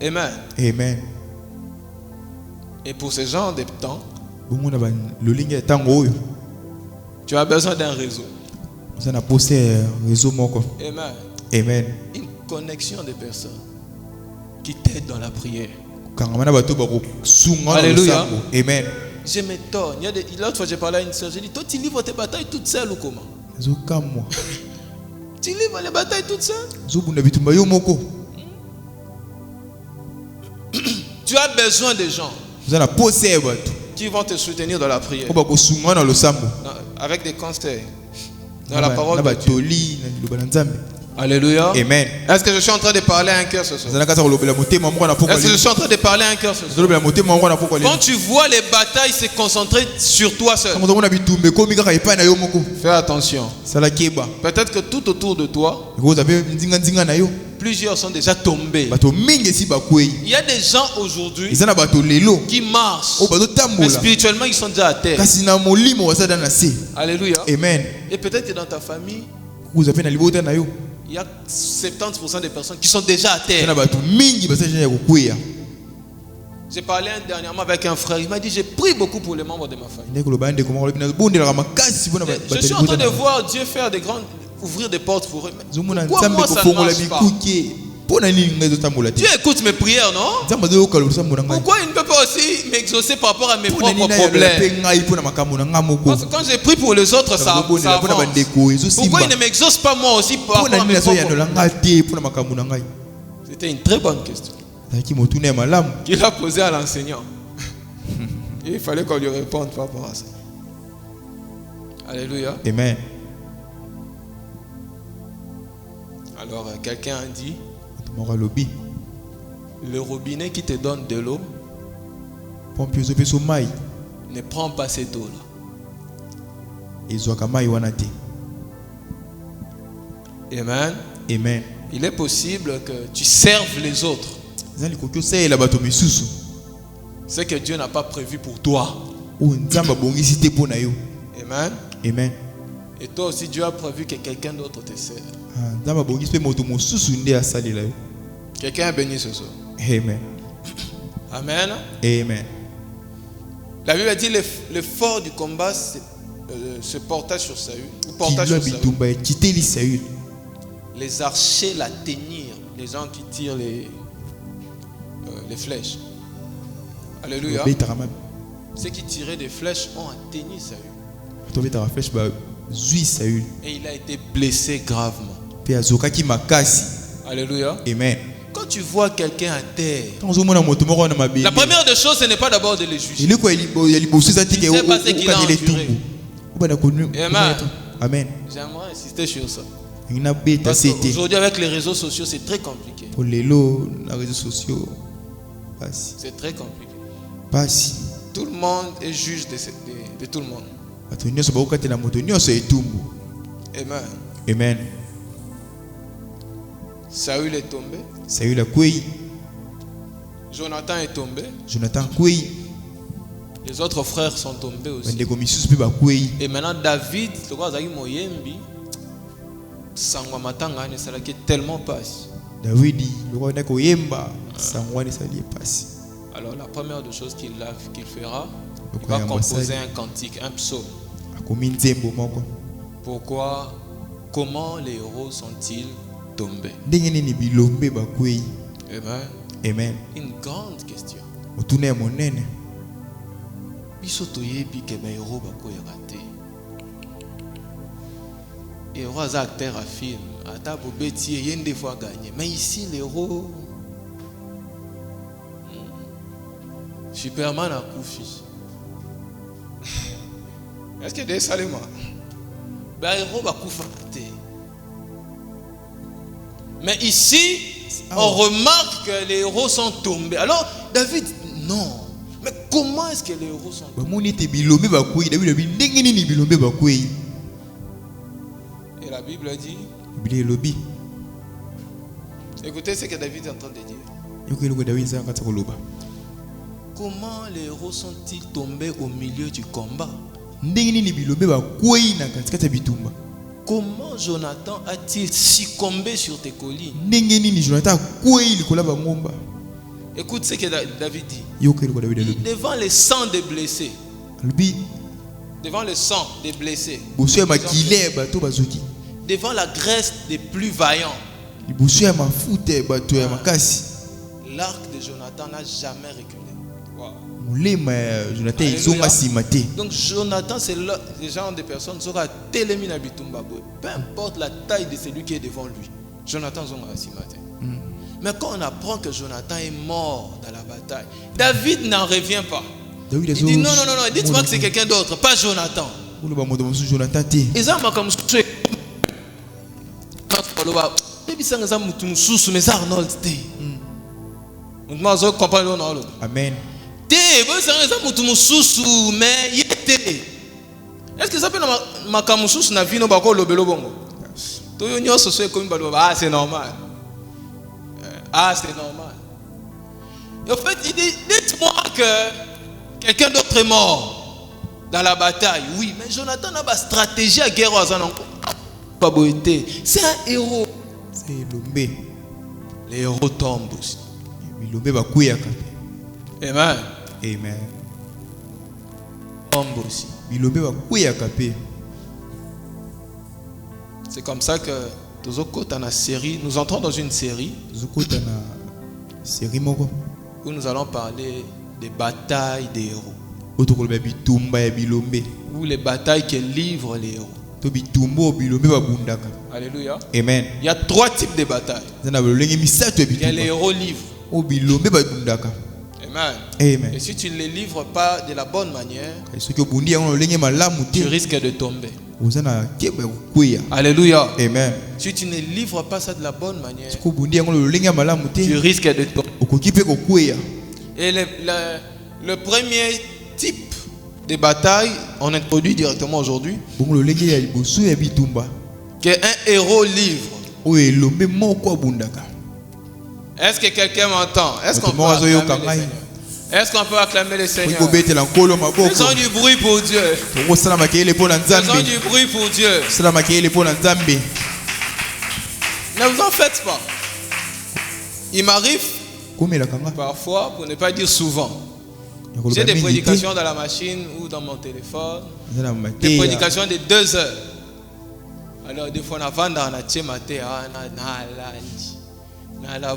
Amen. Amen. Et pour ce genre de temps, tu as besoin d'un réseau. Amen. Amen. Une connexion de personnes qui t'aident dans la prière. Alléluia. Amen. Je m'étonne. L'autre fois, j'ai parlé à une soeur. J'ai dit, toi, tu livres tes batailles toute seule ou comment? Tu livres les batailles toute seule? Tu as besoin de gens qui vont te soutenir dans la prière. Avec des conseils. Dans la parole de Dieu. Alléluia. Amen. Est-ce que je suis en train de parler à un cœur ce soir? Est-ce que je suis en train de parler à un cœur ce soir? Quand tu vois les batailles se concentrer sur toi seul, fais attention. Peut-être que tout autour de toi, plusieurs sont déjà tombés. Il y a des gens aujourd'hui qui marchent, mais spirituellement ils sont déjà à terre. Alléluia. Amen. Et peut-être que dans ta famille, il y a 70% des personnes qui sont déjà à terre. J'ai parlé dernièrement avec un frère. Il m'a dit, j'ai prié beaucoup pour les membres de ma famille. Je suis en train de voir Dieu faire ouvrir des portes pour eux. Pourquoi moi ça ne marche pas? Dieu écoute mes prières, non? Pourquoi il ne peut pas aussi m'exaucer par rapport à mes propres problèmes? Parce que quand j'ai prié pour les autres, ça avance. Pourquoi il ne m'exauce pas moi aussi par rapport à mes propres problèmes? C'était une très bonne question qu'il a posée à l'enseignant. Et il fallait qu'on lui réponde par rapport à ça. Alléluia. Amen. Alors quelqu'un a dit, le robinet qui te donne de l'eau ne prend pas cette eau-là. Amen. Amen. Il est possible que tu serves les autres. Ce que Dieu n'a pas prévu pour toi. Amen. Amen. Et toi aussi, Dieu a prévu que quelqu'un d'autre te serve. Quelqu'un est béni ce soir. Amen. Amen. Amen. La Bible dit l'effort du combat se porta sur Saül. Les archers l'atteignirent. Les gens qui tirent les flèches. Alléluia. Ceux qui tiraient des flèches ont atteint Saül. Et il a été blessé gravement. Alléluia. Amen. Quand tu vois quelqu'un à terre, la première des choses, ce n'est pas d'abord de les juger. Il sait pas ce qu'il a enduré. Amen. Amen. J'aimerais insister sur ça. Parce qu'aujourd'hui, avec les réseaux sociaux, c'est très compliqué. C'est très compliqué. Tout le monde est juge de tout le monde. Amen. Amen. Saül est tombé. Saül a cueilli. Jonathan est tombé. Jonathan cueilli. Les autres frères sont tombés aussi. Et maintenant David, tellement passe. David, le roi n'a koyemba, sangwani sali passe. Alors la première des choses qu'il fera, il va composer un cantique, un psaume. Pourquoi, comment les héros sont-ils tombés? Amen. Amen. Une grande question. Les héros sont acteurs à film. Il y a des fois gagné. Mais ici, les héros. Superman a couché. Est-ce que des saléments? Les héros va coucher. Mais ici, on remarque que les héros sont tombés. Alors, David, non. Mais comment est-ce que les héros sont tombés? Et la Bible dit, écoutez ce que David est en train de dire. Comment les héros sont-ils tombés au milieu du combat? Comment Jonathan a-t-il succombé sur tes collines? Écoute ce que David dit. Devant les sangs des blessés. Devant le sang des blessés. Devant la graisse des plus vaillants. L'arc de Jonathan n'a jamais reculé. Donc Jonathan, c'est le genre de personnes qui sera télémine à Bitumba. Peu importe la taille de celui qui est devant lui. Jonathan matin. Mais quand on apprend que Jonathan est mort dans la bataille, David n'en revient pas. Il dit non, dites-moi que c'est quelqu'un d'autre, pas Jonathan. Ils ont comme Amen. Est-ce que ça peut makamususu na vino bako lobelo bongo? Toyo nyoso so ekomi baloba c'est normal. C'est normal. Et en fait, il dit dites-moi que quelqu'un d'autre est mort dans la bataille. Oui, mais Jonathan n'a pas stratégie à guerre pas beauté. C'est un héros. C'est l'homme. Les héros tombent aussi. Amen. Amen. Tombent aussi. C'est comme ça que nous entrons dans une série où nous allons parler des batailles des héros. Ou les batailles que livrent les héros. Alléluia. Amen. Il y a 3 types de batailles. Il y a les héros livrent. Amen. Amen. Et si tu ne les livres pas de la bonne manière, tu risques de tomber. Alléluia. Amen. Si tu ne livres pas ça de la bonne manière, tu risques de tomber. Et le premier type de bataille, on introduit directement aujourd'hui, qu'un héros livre. Est-ce que quelqu'un m'entend? Est-ce qu'on peut acclamer le Seigneur? Est-ce qu'on peut acclamer le Seigneur? Faisons du bruit pour Dieu. Faisons du bruit pour Dieu. Ne vous en faites pas. Il m'arrive parfois, pour ne pas dire souvent, j'ai des prédications dans la machine ou dans mon téléphone. Des prédications de 2 heures. Alors des fois, on a vendu en matin, on a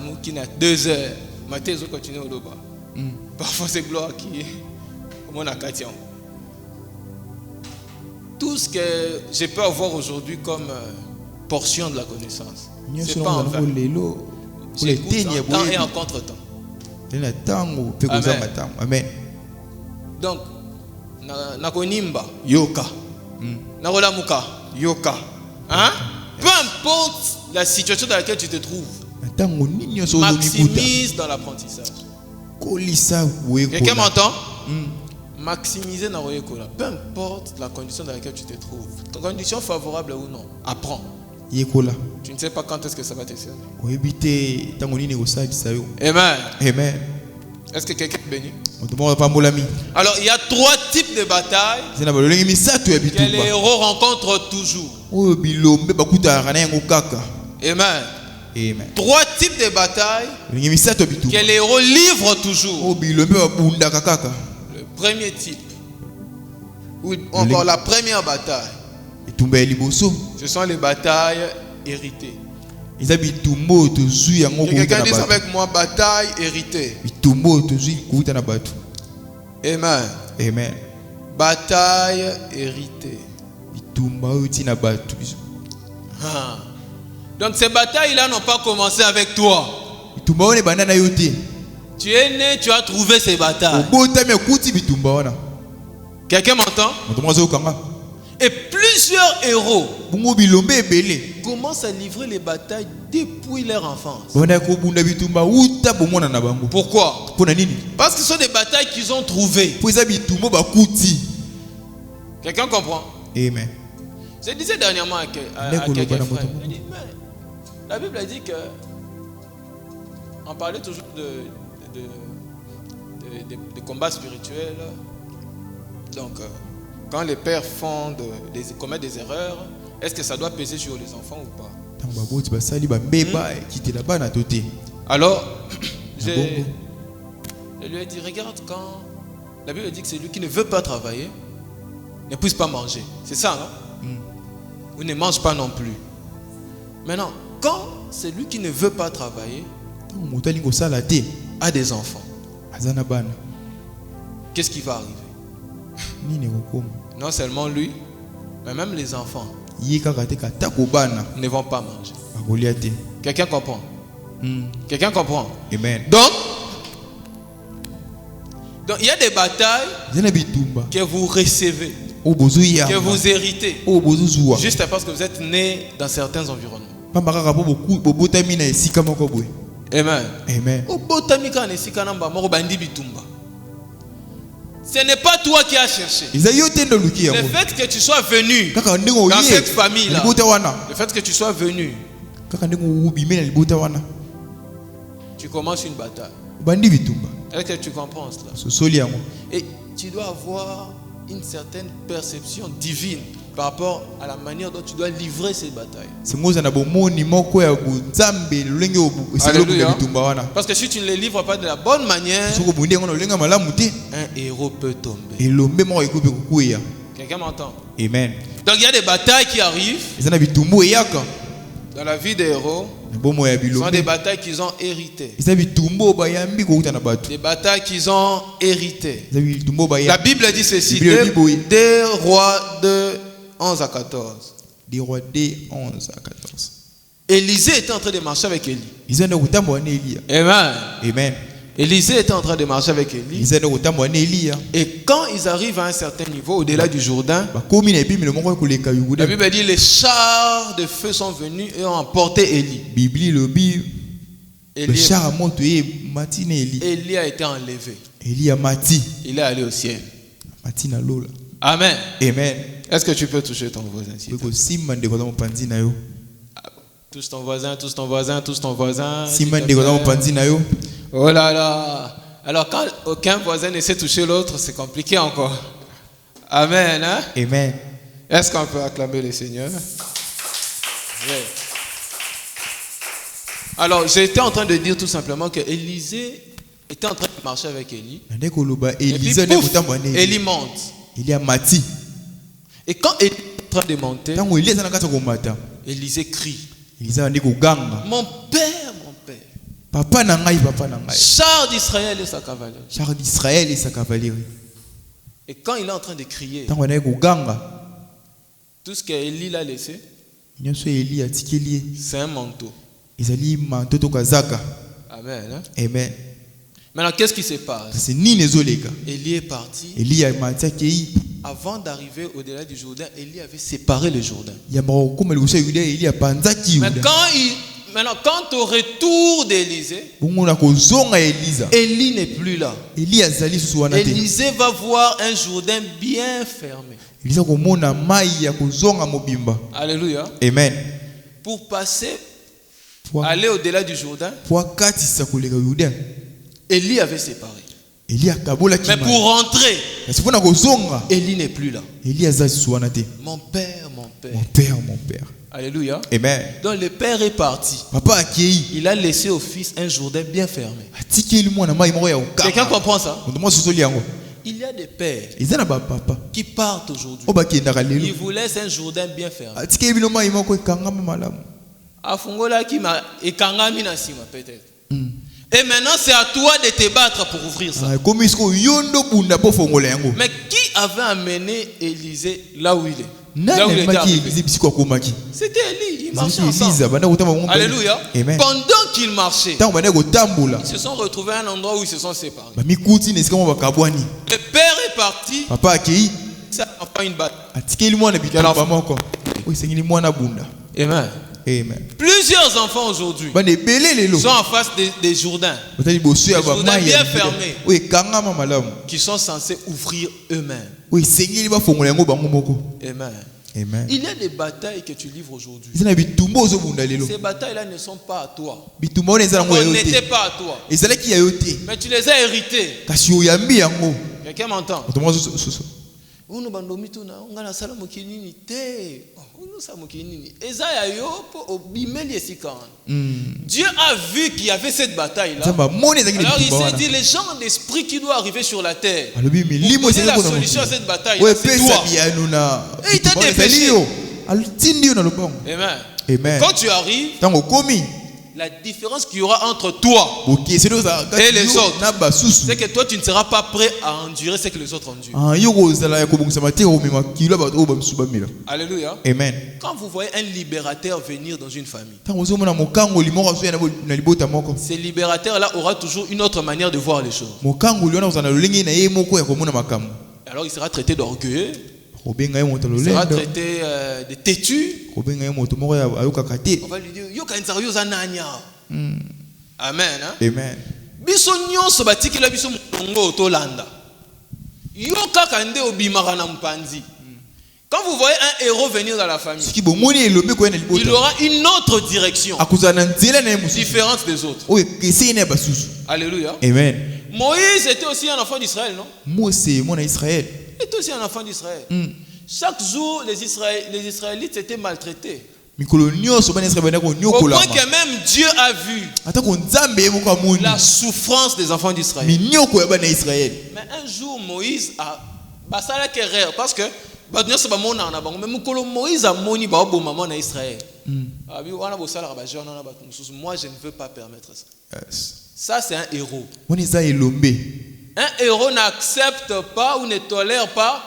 2 heures. Matin, ils ont continué au Loba. Parfois, c'est gloire qui est comme on a Katia. Tout ce que je peux avoir aujourd'hui comme portion de la connaissance, c'est pas en vain. J'écoute en temps et en contre-temps. Amen. Donc, nakonimba yoka, nakolamuka yoka. Hein? Peu importe la situation dans laquelle tu te trouves, maximise dans l'apprentissage. Quelqu'un m'entend? Maximiser dans le peu importe la condition dans laquelle tu te trouves, condition favorable ou non, apprends. Tu ne sais pas quand est-ce que ça va te servir. Amen. Amen. Est-ce que quelqu'un est béni? Alors il y a 3 types de batailles que les héros rencontrent toujours. Amen. Amen. 3 types de batailles que les héros livrent toujours. Le premier type, ou encore la première bataille, ce sont les batailles héritées. Quelqu'un dit avec moi, bataille héritée. Amen. Amen. Bataille héritée. Donc ces batailles-là n'ont pas commencé avec toi. Tu es né, tu as trouvé ces batailles. Quelqu'un m'entend? Et plusieurs héros commencent à livrer les batailles depuis leur enfance. Pourquoi? Parce que ce sont des batailles qu'ils ont trouvées. Quelqu'un comprend? Amen. Je disais dernièrement à quelqu'un frère, la Bible a dit que on parlait toujours de combats spirituels. Donc quand les pères commettent des erreurs, est-ce que ça doit peser sur les enfants ou pas? Alors je lui ai dit, regarde, quand la Bible dit que celui qui ne veut pas travailler ne puisse pas manger. C'est ça, non? Ou ne mange pas non plus. Maintenant, quand celui qui ne veut pas travailler a des enfants, qu'est-ce qui va arriver? Non seulement lui, mais même les enfants ne vont pas manger. Quelqu'un comprend? Quelqu'un comprend? Amen. Donc il y a des batailles que vous recevez, que vous héritez, juste parce que vous êtes né dans certains environnements. Amen. Amen. Ce n'est pas toi qui as cherché. Le fait que tu sois venu dans cette famille-là, le fait que tu sois venu, tu commences une bataille. Est-ce que tu comprends cela? Et tu dois avoir une certaine perception divine par rapport à la manière dont tu dois livrer ces batailles. Alléluia. Parce que si tu ne les livres pas de la bonne manière, un héros peut tomber. Quelqu'un m'entend? Amen. Donc il y a des batailles qui arrivent dans la vie des héros. Ce sont des batailles qu'ils ont héritées. Des batailles qu'ils ont héritées. La Bible dit ceci, 2 Rois 2, 11 à 14. 2 Rois 2, 11 à 14. Élisée était en train de marcher avec Élie. Amen. Amen. Élisée était en train de marcher avec Élie. Et quand ils arrivent à un certain niveau, au-delà du Jourdain, la Bible dit les chars de feu sont venus et ont emporté Élie. Élie a été enlevé. Il est allé au ciel. Amen. Amen. Est-ce que tu peux toucher ton voisin? Touche ton voisin, touche ton voisin, touche ton voisin. Oh là là. Alors quand aucun voisin ne sait toucher l'autre, c'est compliqué encore. Amen. Hein? Amen. Est-ce qu'on peut acclamer le Seigneur? Oui. Alors j'étais en train de dire tout simplement que Élisée était en train de marcher avec Élie. Et puis pouf, Élie monte. Et quand Élie est en train de monter, Élisée crie. Mon père, mon père. Papa nangai. Char d'Israël et sa cavalerie. Char d'Israël et sa cavalerie. Et quand il est en train de crier, tout ce qu'Élie l'a laissé, c'est un manteau. Amen. Hein? Amen. Maintenant, qu'est-ce qui se passe? Élie est parti. Avant d'arriver au-delà du Jourdain, Élie avait séparé le Jourdain. Mais quand au retour d'Élisée, Élie n'est plus là. Élisée va voir un Jourdain bien fermé. Alléluia. Amen. Pour passer, aller au-delà du Jourdain, Élie avait séparé. Mais pour rentrer, Élie Élie n'est plus là. Mon père, Mon père, mon père. Alléluia. Amen. Donc le père est parti. Papa accueilli. Il a laissé au fils un Jourdain bien fermé. Quelqu'un comprend ça? Il y a des pères qui partent aujourd'hui. Ils vous laissent un Jourdain bien fermé. Afungola qui m'a ekangami na sima peut-être. Et maintenant c'est à toi de te battre pour ouvrir ça. Mais qui avait amené Élisée là où il est? Là où il était arrivé? C'était Élie, il marchait ensemble. Alléluia. Pendant qu'il marchait, ils se sont retrouvés à un endroit où ils se sont séparés. Le père est parti. Papa accueilli. Ça n'a pas une bataille. Amen. Amen. Plusieurs enfants aujourd'hui sont en face des Jourdains. Des Jourdains bien fermés. Qui sont censés ouvrir eux-mêmes. Amen. Amen. Il y a des batailles que tu livres aujourd'hui. Ces batailles-là ne sont pas à toi. On n'était pas à toi. Mais tu les as héritées. Quelqu'un m'entend? Dieu a vu qu'il y avait cette bataille-là. Alors il s'est dit, les gens d'esprit qui doivent arriver sur la terre, pour donner la solution à cette bataille, c'est toi. Et il t'a dépêché. Amen. Quand tu arrives, la différence qu'il y aura entre toi et les autres, c'est que toi tu ne seras pas prêt à endurer ce que les autres endurent. Alléluia. Amen. Quand vous voyez un libérateur venir dans une famille, ce libérateur-là aura toujours une autre manière de voir les choses. Alors il sera traité d'orgueilleux. Il sera traité de têtu. On va lui dire Amen. Amen. Quand vous voyez un héros venir dans la famille, il aura une autre direction différente des autres. Alléluia. Amen. Moïse était aussi un enfant d'Israël, non? Israël. Il était aussi un enfant d'Israël. Chaque jour, les Israélites étaient maltraités. Au point que même Dieu a vu la souffrance des enfants d'Israël. Mais un jour, Moïse a parce que Moïse a moni Israël. Moi, je ne veux pas permettre ça. Ça, c'est un héros. Un héros n'accepte pas ou ne tolère pas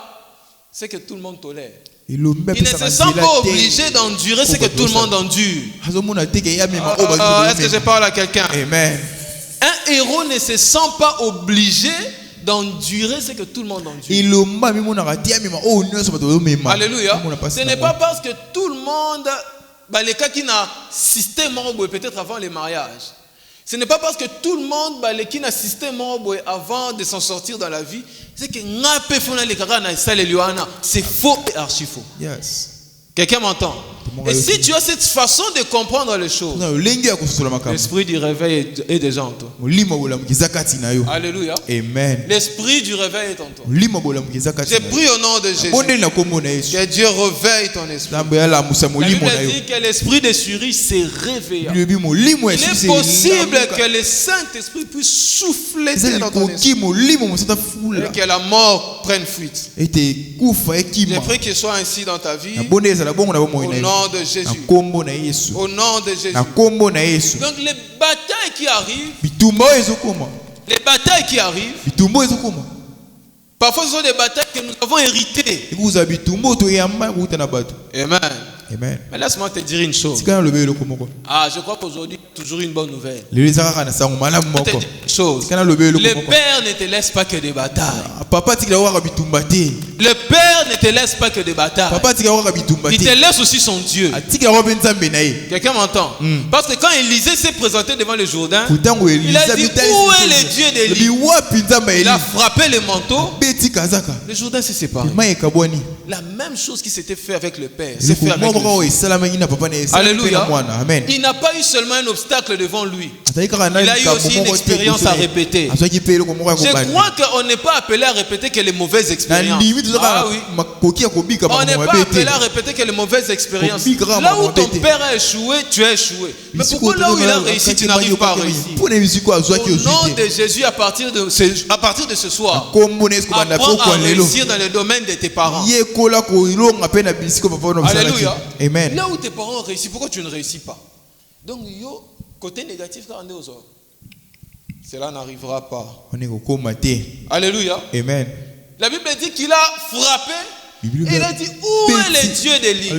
ce que tout le monde tolère. Il ne se sent pas obligé d'endurer ce que tout le monde endure. Est-ce que je parle à quelqu'un? Amen. Un héros ne se sent pas obligé d'endurer ce que tout le monde endure. Alléluia. Ce n'est pas parce que tout le monde, les cas qui n'a système peut-être avant les mariages. Ce n'est pas parce que tout le monde qui n'a système avant de s'en sortir dans la vie, c'est que c'est faux et archi faux. Yes. Quelqu'un m'entend? Et si tu as cette façon de comprendre les choses, l'esprit du réveil est déjà en toi. Alléluia. Amen. L'esprit du réveil est en toi. J'ai pris au nom de Jésus que Dieu réveille ton esprit. La Bible dit que l'esprit de Suri s'est réveillé. Il est possible que le Saint-Esprit puisse souffler dans ton esprit et que la mort prenne fuite. J'ai pris qu'il soit ainsi dans ta vie. Au nom de Jésus. Au nom de Jésus. Donc les batailles qui arrivent, parfois ce sont des batailles que nous avons héritées. Amen. Amen. Mais laisse-moi te dire une chose. Je crois qu'aujourd'hui, toujours une bonne nouvelle. Le père ne te laisse pas que des batailles. Le père ne te laisse pas que des batailles. Il te laisse aussi son Dieu. Quelqu'un m'entend? Parce que quand Élisée s'est présenté devant le Jourdain, il a dit, où est le Dieu d'Élie? Il a frappé le manteau. Le Jourdain s'est séparé. La même chose qui s'était fait avec le père s'est fait avec le Fils. Alléluia. Il n'a pas eu seulement un obstacle devant lui. Il a eu aussi une expérience à répéter. Je crois qu'on n'est pas appelé à répéter que les mauvaises expériences. Ah oui. On n'est pas appelé à répéter que les mauvaises expériences. Là où ton père a échoué, tu as échoué. Mais pourquoi là où il a réussi, tu n'arrives pas à réussir? Au nom de Jésus, à partir de ce soir, apprends à réussir dans le domaine de tes parents. Alléluia. Amen. Là où tes parents ont réussi, pourquoi tu ne réussis pas? Donc, côté négatif, cela n'arrivera pas. Alléluia. Amen. La Bible dit qu'il a frappé. Et il a dit, où est le Dieu d'Élie?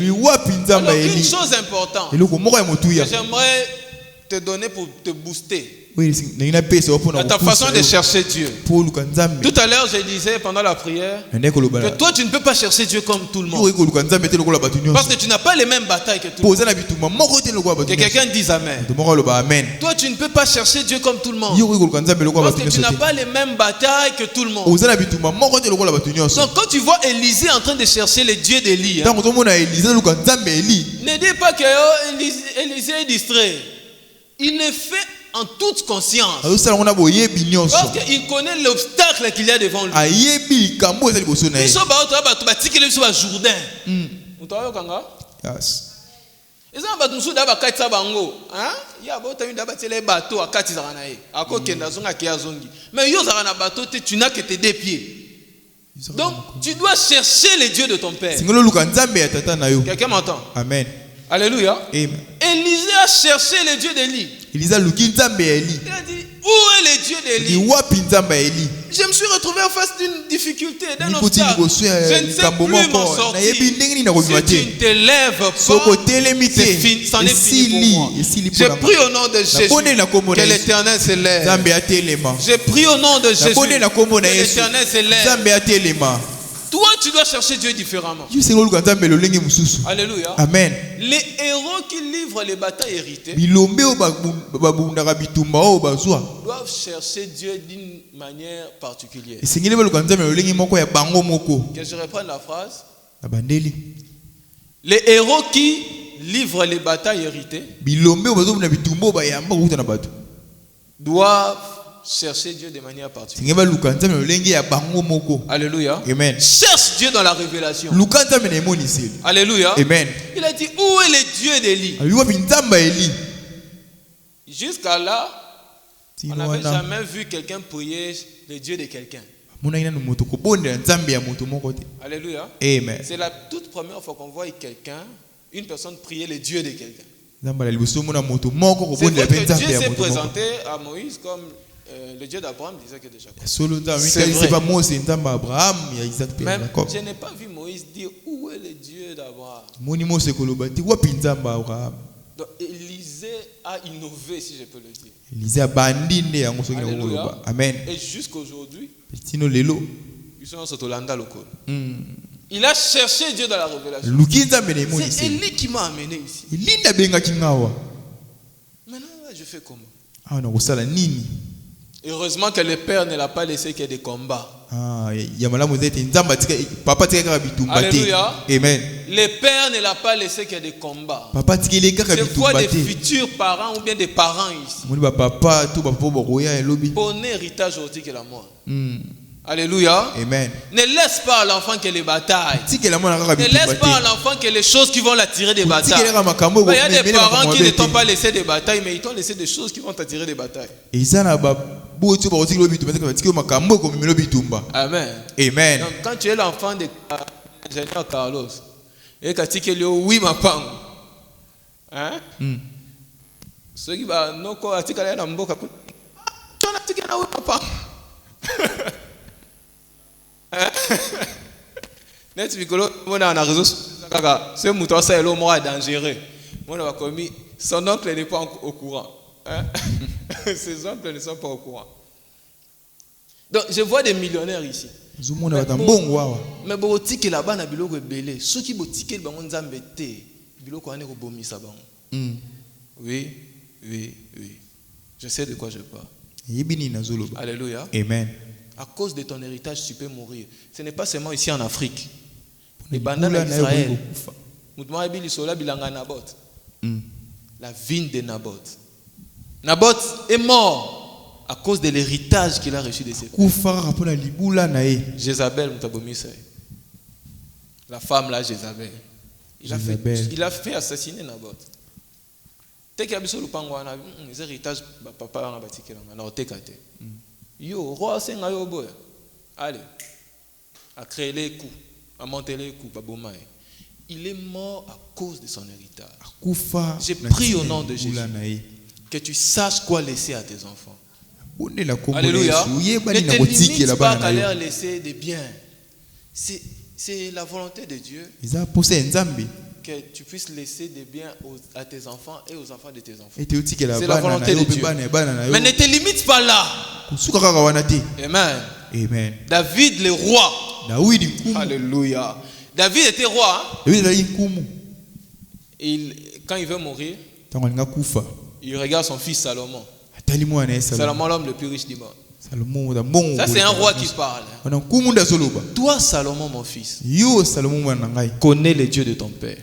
Alors, une chose importante que j'aimerais te donner pour te booster à ta façon de chercher Dieu. Tout à l'heure, je disais pendant la prière que toi, tu ne peux pas chercher Dieu comme tout le monde. Parce que tu n'as pas les mêmes batailles que tout le monde. Que quelqu'un dise Amen. Toi, tu ne peux pas chercher Dieu comme tout le monde. Parce que tu n'as pas les mêmes batailles que tout le monde. Donc, quand tu vois Élisée en train de chercher les dieux d'Élie, ne dis pas que Élisée est distrait. Il le fait en toute conscience. Parce qu'il connaît l'obstacle qu'il y a devant lui. Tu n'as que tes deux pieds. Donc tu dois chercher les dieux de ton père. Quelqu'un m'entend? Amen. Alléluia. Amen. Élisée a cherché les dieux d'Élie. Il a dit, où est le Dieu d'Élie? Je me suis retrouvé en face d'une difficulté, d'un obstacle. Je ne sais plus m'en sortir. Si tu ne te lèves pas, c'en est fini pour moi. J'ai pris au nom de Jésus que l'Éternel se lève. J'ai pris au nom de Jésus que l'Éternel se lève. Toi, tu dois chercher Dieu différemment. Alléluia. Amen. Les héros qui livrent les batailles héritées doivent chercher Dieu d'une manière particulière. Que je reprenne la phrase. Les héros qui livrent les batailles héritées doivent chercher Dieu de manière particulière. Alléluia. Amen. Cherche Dieu dans la révélation. Alléluia. Amen. Il a dit, où est le Dieu d'Élie? Jusqu'à là, on n'avait jamais vu quelqu'un prier le Dieu de quelqu'un. Alléluia. Amen. C'est la toute première fois qu'on voit quelqu'un, une personne prier le Dieu de quelqu'un. C'est vrai que Dieu s'est présenté à Moïse comme le Dieu d'Abraham, d'Isaac et de Jacob. C'est vrai. Même, je n'ai pas vu Moïse dire où est le Dieu d'Abraham. Donc Élisée a innové, si je peux le dire. Alléluia. Amen. Et jusqu'aujourd'hui, ils sont en Landa local. Il a cherché Dieu dans la révélation. C'est Élie qui m'a amené ici. Maintenant, je fais comment? Heureusement que le Père ne l'a pas laissé qu'il y ait des combats. Alléluia. Amen. Le Père ne l'a pas laissé qu'il y ait des combats. Je vois des futurs parents ou bien des parents ici. Bon héritage aujourd'hui que la mort. Alléluia. Amen. Ne laisse pas à l'enfant que les batailles. Ne laisse pas à l'enfant que les choses qui vont l'attirer des batailles. Il y a des parents qui ne t'ont pas laissé des batailles, mais ils t'ont laissé des choses qui vont t'attirer des batailles. Amen. Amen. Donc, quand tu es l'enfant de l'ingénieur Carlos, et quand tu es oui, ma femme, hein? Ceux qui vont nous dire, tu as dit oui, ma femme. Net Vicolo, on a un réseau. Ce mouton, c'est le mot dangereux. Son oncle n'est pas au courant. Ses oncles ne sont pas au courant. Donc, je vois des millionnaires ici. Mais bon, tiki là-bas na biloko belé. Ceux qui bo tiki le bangon nzambe te, biloko ane ko bomisa bango. Oui. Je sais de quoi je parle. Alléluia. Amen. À cause de ton héritage, tu peux mourir. Ce n'est pas seulement ici en Afrique. Les bandanes d'Israël. La vigne de Naboth. Naboth est mort à cause de l'héritage qu'il a reçu de ses pères. Jézabel, la femme là, Jézabel. Il a fait assassiner Naboth. Dès qu'il y a besoin de les héritages, papa a bâti yo, roi Sengayo, allez, a créé les coups, a monté les coups, il est mort à cause de son héritage. J'ai pris au nom de Jésus que tu saches quoi laisser à tes enfants. Alléluia. Ne te limite pas qu'à leur laisser des biens. C'est la volonté de Dieu que tu puisses laisser des biens à tes enfants et aux enfants de tes enfants. C'est la volonté de Dieu. Mais ne te limite pas là. Amen. Amen. David le roi. Alléluia. David était roi. Quand il veut mourir, il regarde son fils Salomon. Salomon, l'homme le plus riche du monde. Ça, c'est un roi qui parle. Toi, Salomon, mon fils, connais les dieux de ton père.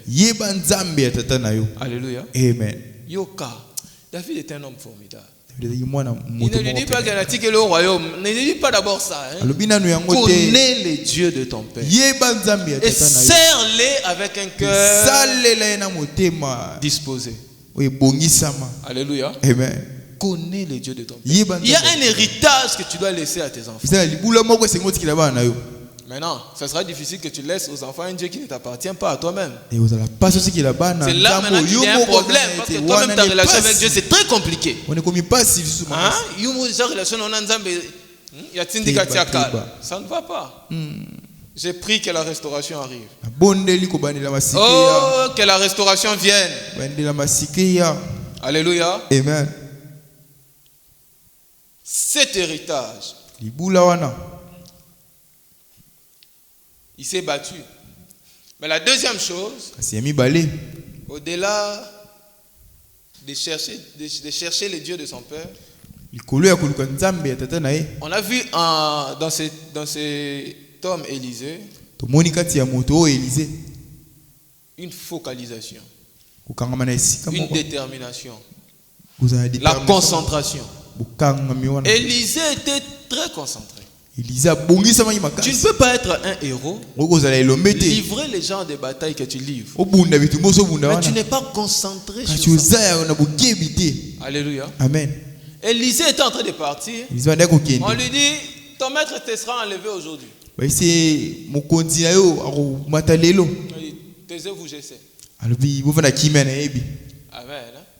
Alléluia. Amen. Yoka. David est un homme formidable. Il ne lui dit pas qu'il a tiqué le royaume. Ne lui dit pas d'abord ça. Connais les dieux de ton père. Et serre-les avec un cœur disposé. Alléluia. Amen. Connais les dieux de ton père. Il y a un héritage que tu dois laisser à tes enfants. Maintenant, ça sera difficile que tu laisses aux enfants un Dieu qui ne t'appartient pas à toi-même. C'est là maintenant qu'il y a un problème. Parce que toi-même, ta relation avec Dieu, c'est très compliqué. Ça ne va pas. J'ai pris que la restauration arrive. Oh, que la restauration vienne. Alléluia. Amen. Cet héritage, il s'est battu. Mais la deuxième chose, au-delà de chercher les dieux de son père, on a vu dans cet homme Élisée une focalisation, une détermination, la concentration. Élisée était très concentré. Tu ne peux pas être un héros, livrer les gens des batailles que tu livres, mais tu n'es pas concentré sur ça. Alléluia. Amen. Élisée était en train de partir. On lui dit, ton maître te sera enlevé aujourd'hui. Taisez-vous, j'essaie. Amen.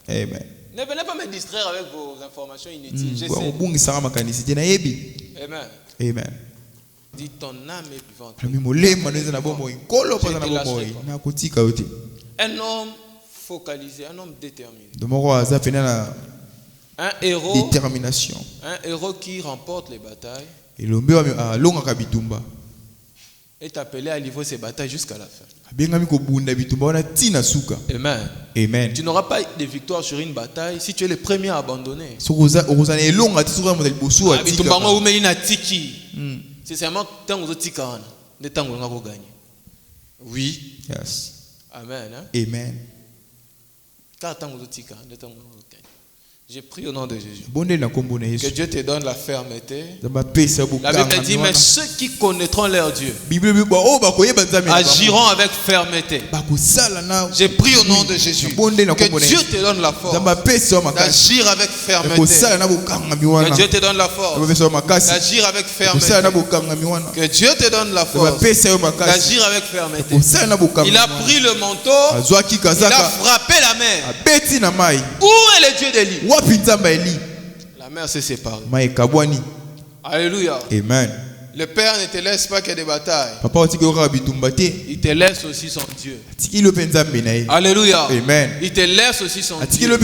Amen. Ne venez pas me distraire avec vos informations inutiles. J'essaie. Amen. Amen. Dis ton âme est vivante. Un homme focalisé, un homme déterminé. Un héros, détermination. Un héros qui remporte les batailles est appelé à livrer ses batailles jusqu'à la fin. Amen. Amen. Tu n'auras pas de victoire sur une bataille si tu es le premier à abandonner. C'est seulement tant que tu gagner. Oui. Yes. Amen. Amen. J'ai pris au nom de Jésus. Que Dieu te donne la fermeté. La Bible dit, mais ceux qui connaîtront leur Dieu agiront avec fermeté. J'ai pris au nom de Jésus. Que Dieu te donne la force d'agir avec fermeté. Que Dieu te donne la force d'agir avec fermeté. Que Dieu te donne la force d'agir avec fermeté. Il a pris le manteau. Il a frappé la mer. Où est le Dieu d'Élie? La mer s'est séparée. Alléluia. Amen. Le Père ne te laisse pas que des batailles. Il te laisse aussi son Dieu. Alléluia. Amen. Il te laisse aussi son Dieu.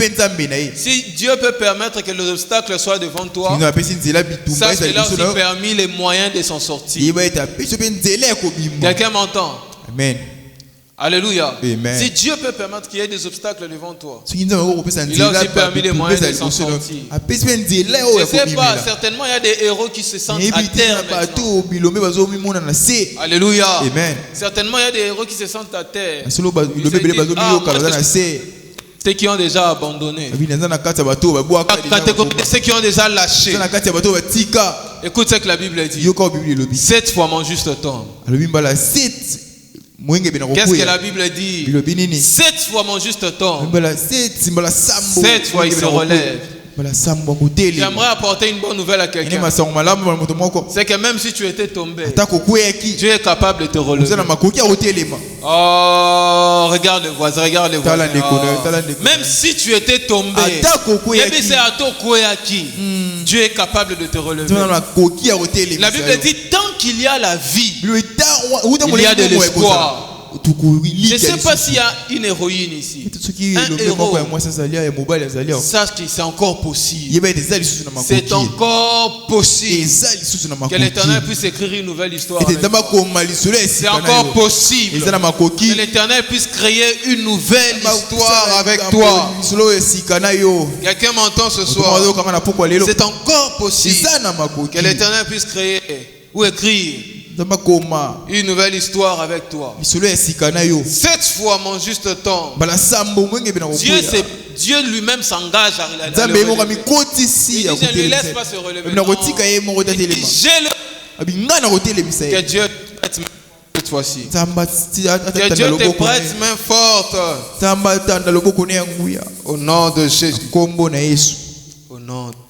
Si Dieu peut permettre que les obstacles soient devant toi, sache qu'il a aussi permis les moyens de s'en sortir. Quelqu'un m'entend? Amen. Alléluia. Amen. Si Dieu peut permettre qu'il y ait des obstacles devant toi, il a aussi permis les moyens de s'en sortir. Je ne sais pas, certainement il y a des héros qui se sentent à terre maintenant. Alléluia. Amen. Certainement il y a des héros qui se sentent à terre. Ceux qui ont déjà abandonné. Catégorie ceux qui ont déjà lâché. Écoute ce que la Bible dit. 7 fois mon juste tombe. Qu'est-ce que la Bible dit? 7 fois mon juste tombe. 7 fois il se relève. J'aimerais apporter une bonne nouvelle à quelqu'un. C'est que même si tu étais tombé, Dieu est capable de te relever. Oh, regarde le voisin, regarde le voisin. Oh. Même si tu étais tombé, Dieu est capable de te relever. La Bible dit, tant qu'il y a la vie, il y a de l'espoir. Je ne sais pas s'il y a une héroïne ici. Un héros. Sache que c'est encore possible. C'est encore possible. Que l'Éternel puisse écrire une nouvelle histoire. C'est encore possible. Que l'Éternel puisse créer une nouvelle histoire avec toi. Quelqu'un m'entend ce soir. C'est encore possible. Que l'Éternel puisse créer ou écrire une nouvelle histoire avec toi. 7 fois mon juste temps. Dieu lui-même s'engage à le relever. Je ne lui laisse pas se relever. Que Dieu prête cette fois-ci. Que Dieu te prête main forte. Au nom de Jésus. Au nom de Jésus.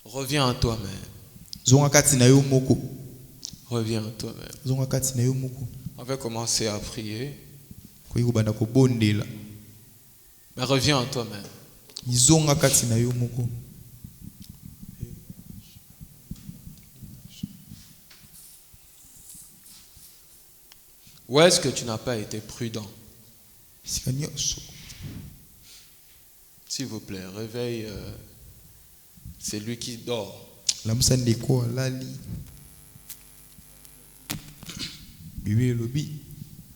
Reviens en toi-même. Reviens en toi-même. On va commencer à prier. Mais reviens en toi-même. Où est-ce que tu n'as pas été prudent? S'il vous plaît, réveille celui qui dort.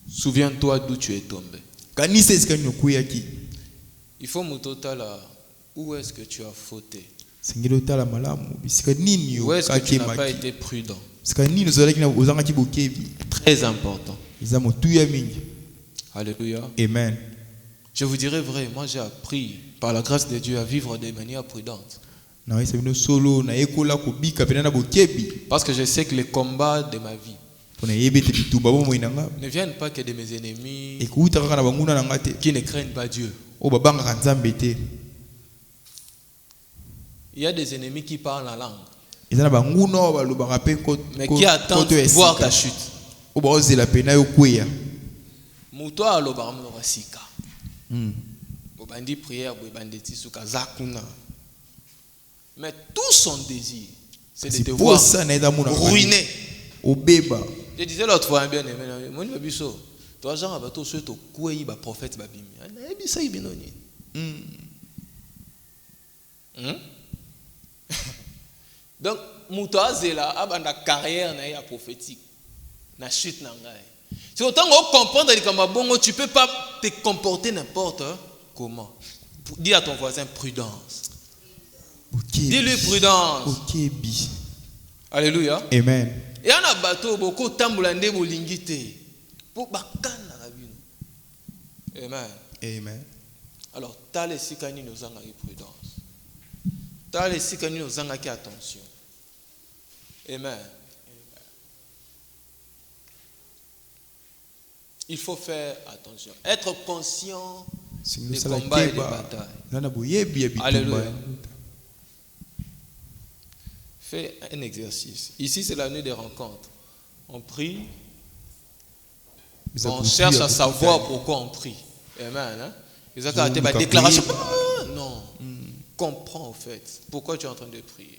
Souviens-toi d'où tu es tombé. Il faut là. Où est-ce que tu as fauté? Où est-ce que tu n'as pas été prudent? Très important. Alléluia. Amen. Je vous dirais vrai, moi j'ai appris par la grâce de Dieu à vivre de manière prudente. Parce que je sais que les combats de ma vie ne viennent pas que de mes ennemis qui ne craignent pas Dieu. Il y a des ennemis qui parlent la langue, mais qui attendent de voir ta chute. Mais tout son désir, c'est de te voir ruiné. Je disais l'autre fois, bien aimé, toi, genre, tu es un prophète. Donc, Moutoa Zela a une carrière prophétique. Na chute nangai. Si autant qu'on comprendre que tu ne peux pas te comporter n'importe comment. Dis à ton voisin prudence. Dis-lui prudence. Alléluia. Amen. Et on a bateau beaucoup tambulande bolingite pour bakana rabino. Amen. Amen. Alors, t'as les sikani nos anga prudence. T'as les sikani nos anga qui attention. Amen. Il faut faire attention. Être conscient des combats et des batailles. Alléluia. Fais un exercice. Ici, c'est la nuit des rencontres. On prie. On cherche à savoir pourquoi on prie. Amen. Hein? Ils ont arrêté ma déclaration. Non. Comprends au fait pourquoi tu es en train de prier.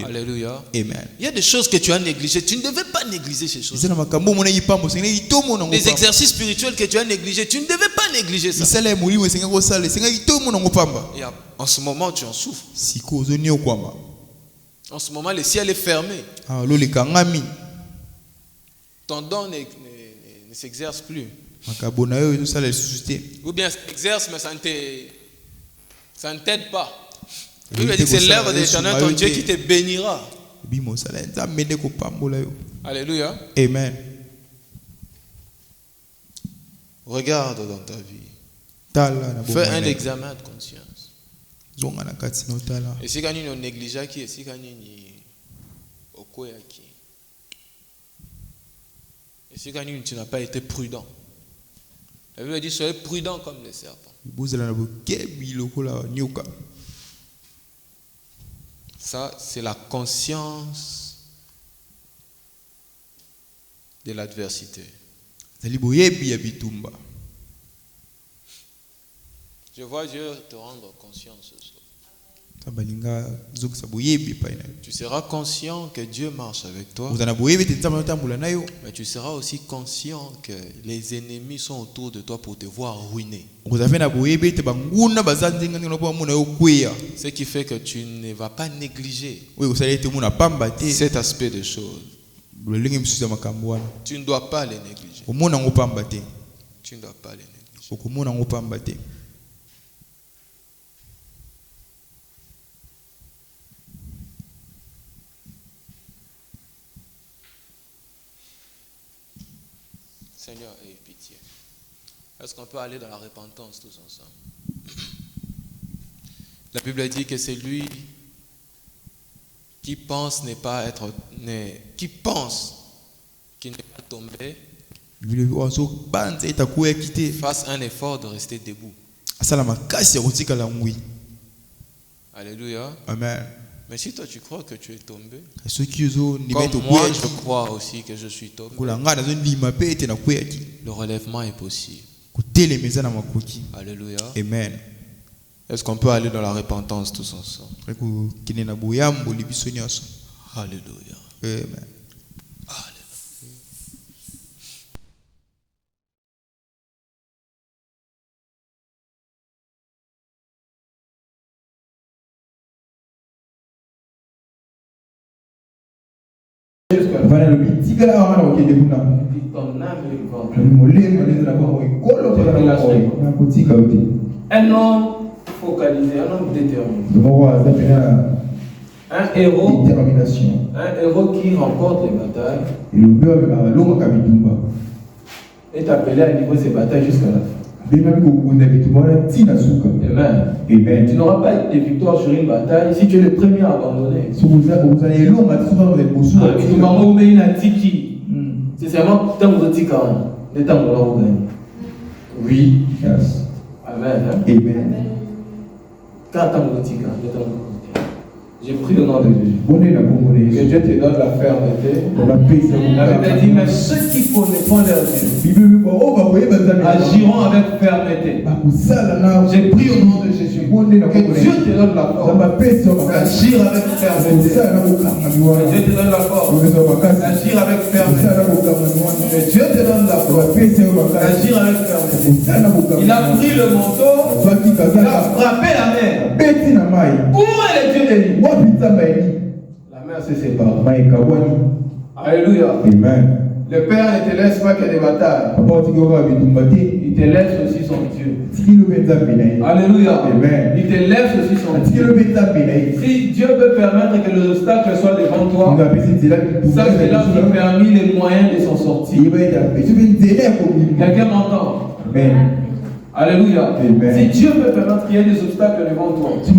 Alléluia. Amen. Il y a des choses que tu as négligées. Tu ne devais pas négliger ces choses. Des exercices spirituels que tu as négligés. Tu ne devais pas négliger ça. Et en ce moment, tu en souffres. En ce moment, le ciel est fermé. Ton don ne s'exerce plus. Ou bien s'exerce, mais ça ne t'aide pas. La Bible dit que c'est l'œuvre de l'Éternel ton Dieu qui te bénira. Alléluia. Amen. Regarde dans ta vie. Fais un examen de conscience. Et si tu as négligé qui, et si tu as et si tu n'as pas été prudent. La Bible dit soyez prudent comme les serpents. Ça, c'est la conscience de l'adversité. Je vois Dieu te rendre conscient ce soir. Tu seras conscient que Dieu marche avec toi. Mais tu seras aussi conscient que les ennemis sont autour de toi pour te voir ruiner. Ce qui fait que tu ne vas pas négliger cet aspect des choses. Tu ne dois pas les négliger. Tu ne dois pas les négliger. Seigneur, aie pitié. Est-ce qu'on peut aller dans la repentance tous ensemble? La Bible dit que c'est lui qui pense qu'il n'est pas tombé, fasse un effort de rester debout. Alléluia. Amen. Mais si toi tu crois que tu es tombé, comme moi je crois aussi que je suis tombé, le relèvement est possible. Alléluia. Amen. Est-ce qu'on peut aller dans la repentance tous ensemble? Alléluia. Amen. Ton un homme focalisé, un homme déterminé. Un héros qui remporte les batailles est appelé à niveau de ces batailles jusqu'à la fin. Amen. Amen. Tu n'auras pas de victoire sur une bataille si tu es le premier à abandonner. C'est seulement tant que tu gagnes. Oui. Yes. Amen. Amen. Quand tu gagnes, j'ai pris au nom de Jésus. Que Dieu te donne la fermeté. La Bible dit, mais ceux qui connaîtront leur Dieu agiront avec fermeté. J'ai pris au nom de Jésus. Que Dieu te donne la force d'agir avec fermeté. Que Dieu te donne la force d'agir avec fermeté. Que Dieu te donne la force d'agir avec fermeté. Il a pris le manteau, il a frappé la mer. Où est le Dieu de l'île? La mer se sépare. Alléluia. Amen. Le Père ne te laisse pas que des batailles. Il te laisse aussi son Dieu. Alléluia. Amen. Il te laisse aussi son Dieu. Si Dieu peut permettre que les obstacles soient devant toi, ça c'est là qu'il a permis les moyens de s'en sortir. Quelqu'un m'entend? Amen. Alléluia. Amen. Si Dieu peut permettre qu'il y ait des obstacles devant toi, il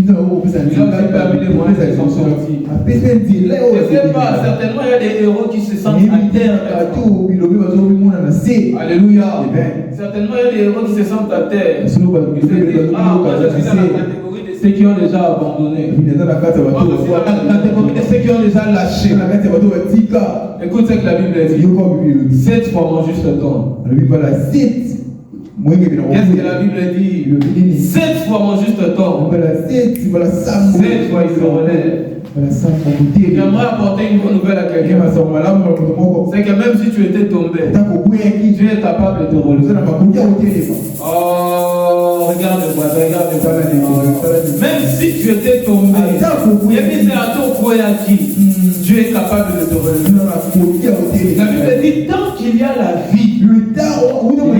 a permis les moyens de s'en sortir. Je ne sais pas, certainement il y a des héros qui se sentent à terre. Alléluia. Amen. Certainement il y a des héros qui se sentent à terre. Ils se disent, moi je suis dans la catégorie de ceux qui ont déjà abandonné. Moi je suis dans la catégorie de ceux qui ont déjà lâché. Écoute ce que la Bible dit. 7 fois mon juste temps. Qu'est-ce que la Bible dit? 7 fois mon juste temps. 7 fois il se relève. J'aimerais apporter une bonne nouvelle à quelqu'un. C'est que même si tu étais tombé, Dieu est capable de te relever. Oh, regarde-moi. Même si tu étais tombé, Dieu est capable de te relever. La Bible dit tant qu'il y a la vie, il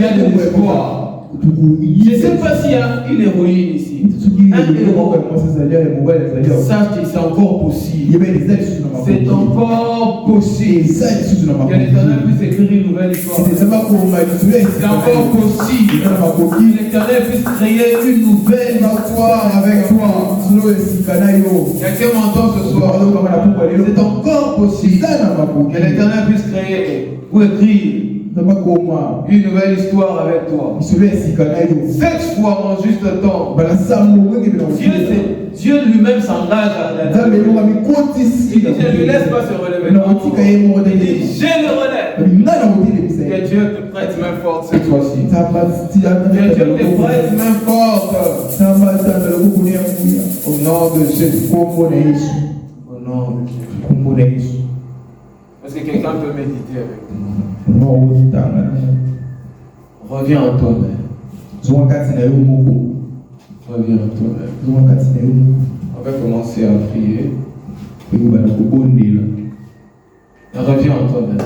y a de l'espoir. Je ne sais pas s'il y a une héroïne ici. Un héros. Sache que c'est encore possible. C'est encore possible. Que l'Éternel puisse écrire une nouvelle histoire. C'est encore possible. Que l'Éternel puisse créer une nouvelle histoire avec toi. Quelqu'un m'entend ce soir. C'est encore possible. Que l'Éternel puisse créer ou écrire une nouvelle histoire avec toi. Cette fois en juste temps. Dieu lui-même s'engage à la vie. Il dit, je ne lui laisse pas se relever. Il dit, je le relève. Que Dieu te prête main forte cette fois-ci. Que Dieu te prête main forte. Au nom de Jésus. Au nom de Jésus. Est-ce que quelqu'un peut méditer avec nous? Reviens en toi-même. Reviens en toi-même. On va commencer à prier. Reviens en toi-même.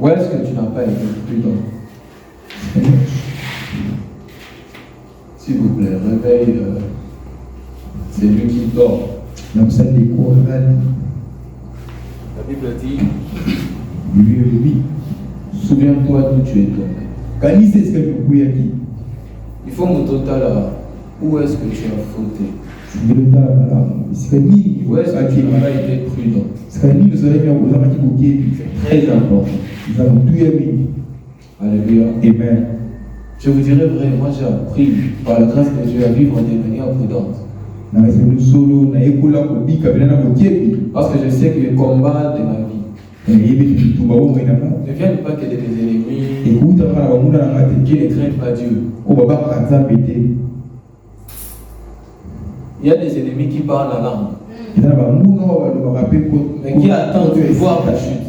Où est-ce que tu n'as pas été prudent? S'il vous plaît, réveille celui qui dort. La Bible dit, souviens-toi d'où tu es tombé. Il faut me total où est-ce que tu as fauté. Où est-ce que tu n'as pas été prudent. C'est très important. Alléluia. Amen. Je vous dirais vrai, moi j'ai appris par la grâce de Dieu à vivre de manière prudente. Parce que je sais que le combat de ma vie ne viennent pas que de mes ennemis qui ne craignent pas Dieu. Il y a des ennemis qui parlent la langue, mais qui attendent de voir ta chute.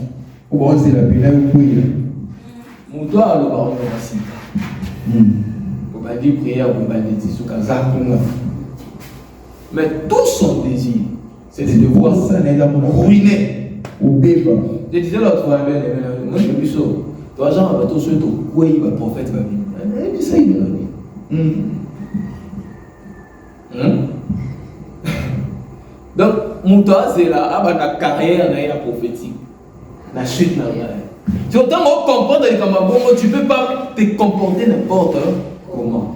Mais tout son désir, c'est de devoir ruiner. Je disais l'autre fois, moi je me dis, toi, Jean, tout ce que tu le prophète va venir. Et ça, il va venir. Donc, mon toi, c'est là, la carrière prophétique. La chute n'a rien. Tu autant comprendre tu ne peux pas te comporter n'importe comment.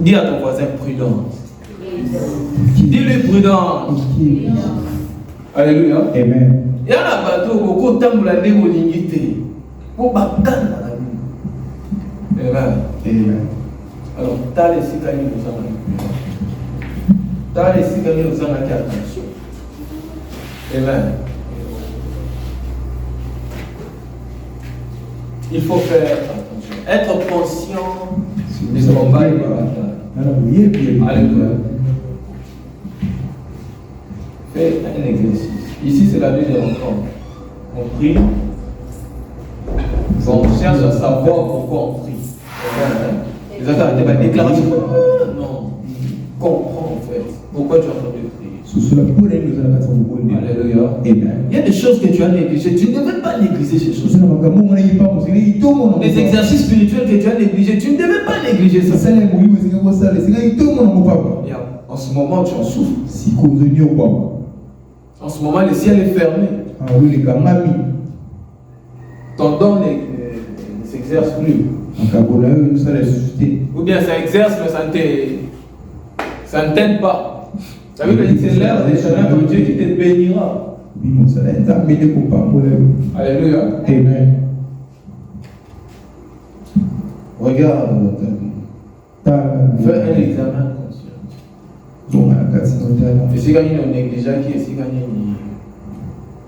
Dis à ton voisin prudence. Dis-lui prudence. Alléluia. Amen. Il y a un bateau, beaucoup de temps, vous l'avez molinguité. Pour bâtard dans la vie. Amen. Alors, t'as les cicaniers nous en a. T'as les cicaniers nous en a qui attention. Amen. Il faut faire attention. Être conscient du combat et de la bataille. Alléluia. Fais un exercice. Ici, c'est la vie de l'enfant. On prie. On cherche à savoir pourquoi on prie. Les autres arrêtez ma déclaration. Non. Comprends en fait. Pourquoi tu es en train de prier. Alléluia. Amen. Il y a des choses que tu as négligées. Tu ne devais pas négliger ces choses. Les exercices spirituels que tu as négligés, tu ne devais pas négliger ça. En ce moment, tu en souffres. En ce moment, le ciel est fermé. Ton don ne s'exerce plus. Ou bien ça exerce, mais ça ne t'aide pas. Ça veut dire que c'est l'heure de l'éternel ton Dieu qui te bénira. Alléluia. Amen. Regarde ta vie. Fais un examen conscient. Et si gagne un négligent qui est si gagne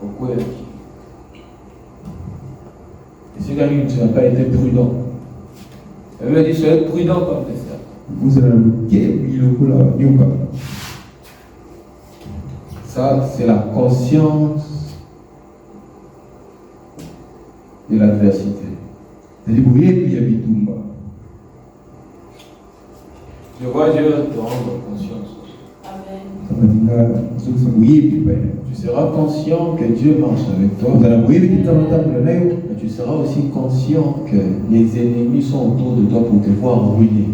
au quoi. Et si gagne tu n'as pas été prudent. Elle veut dire soyez prudent comme ça. Vous allez ça, c'est la conscience de l'adversité. Je vois Dieu te rendre conscience. Amen. Tu seras conscient que Dieu marche avec toi. Mais tu seras aussi conscient que les ennemis sont autour de toi pour te voir ruiner.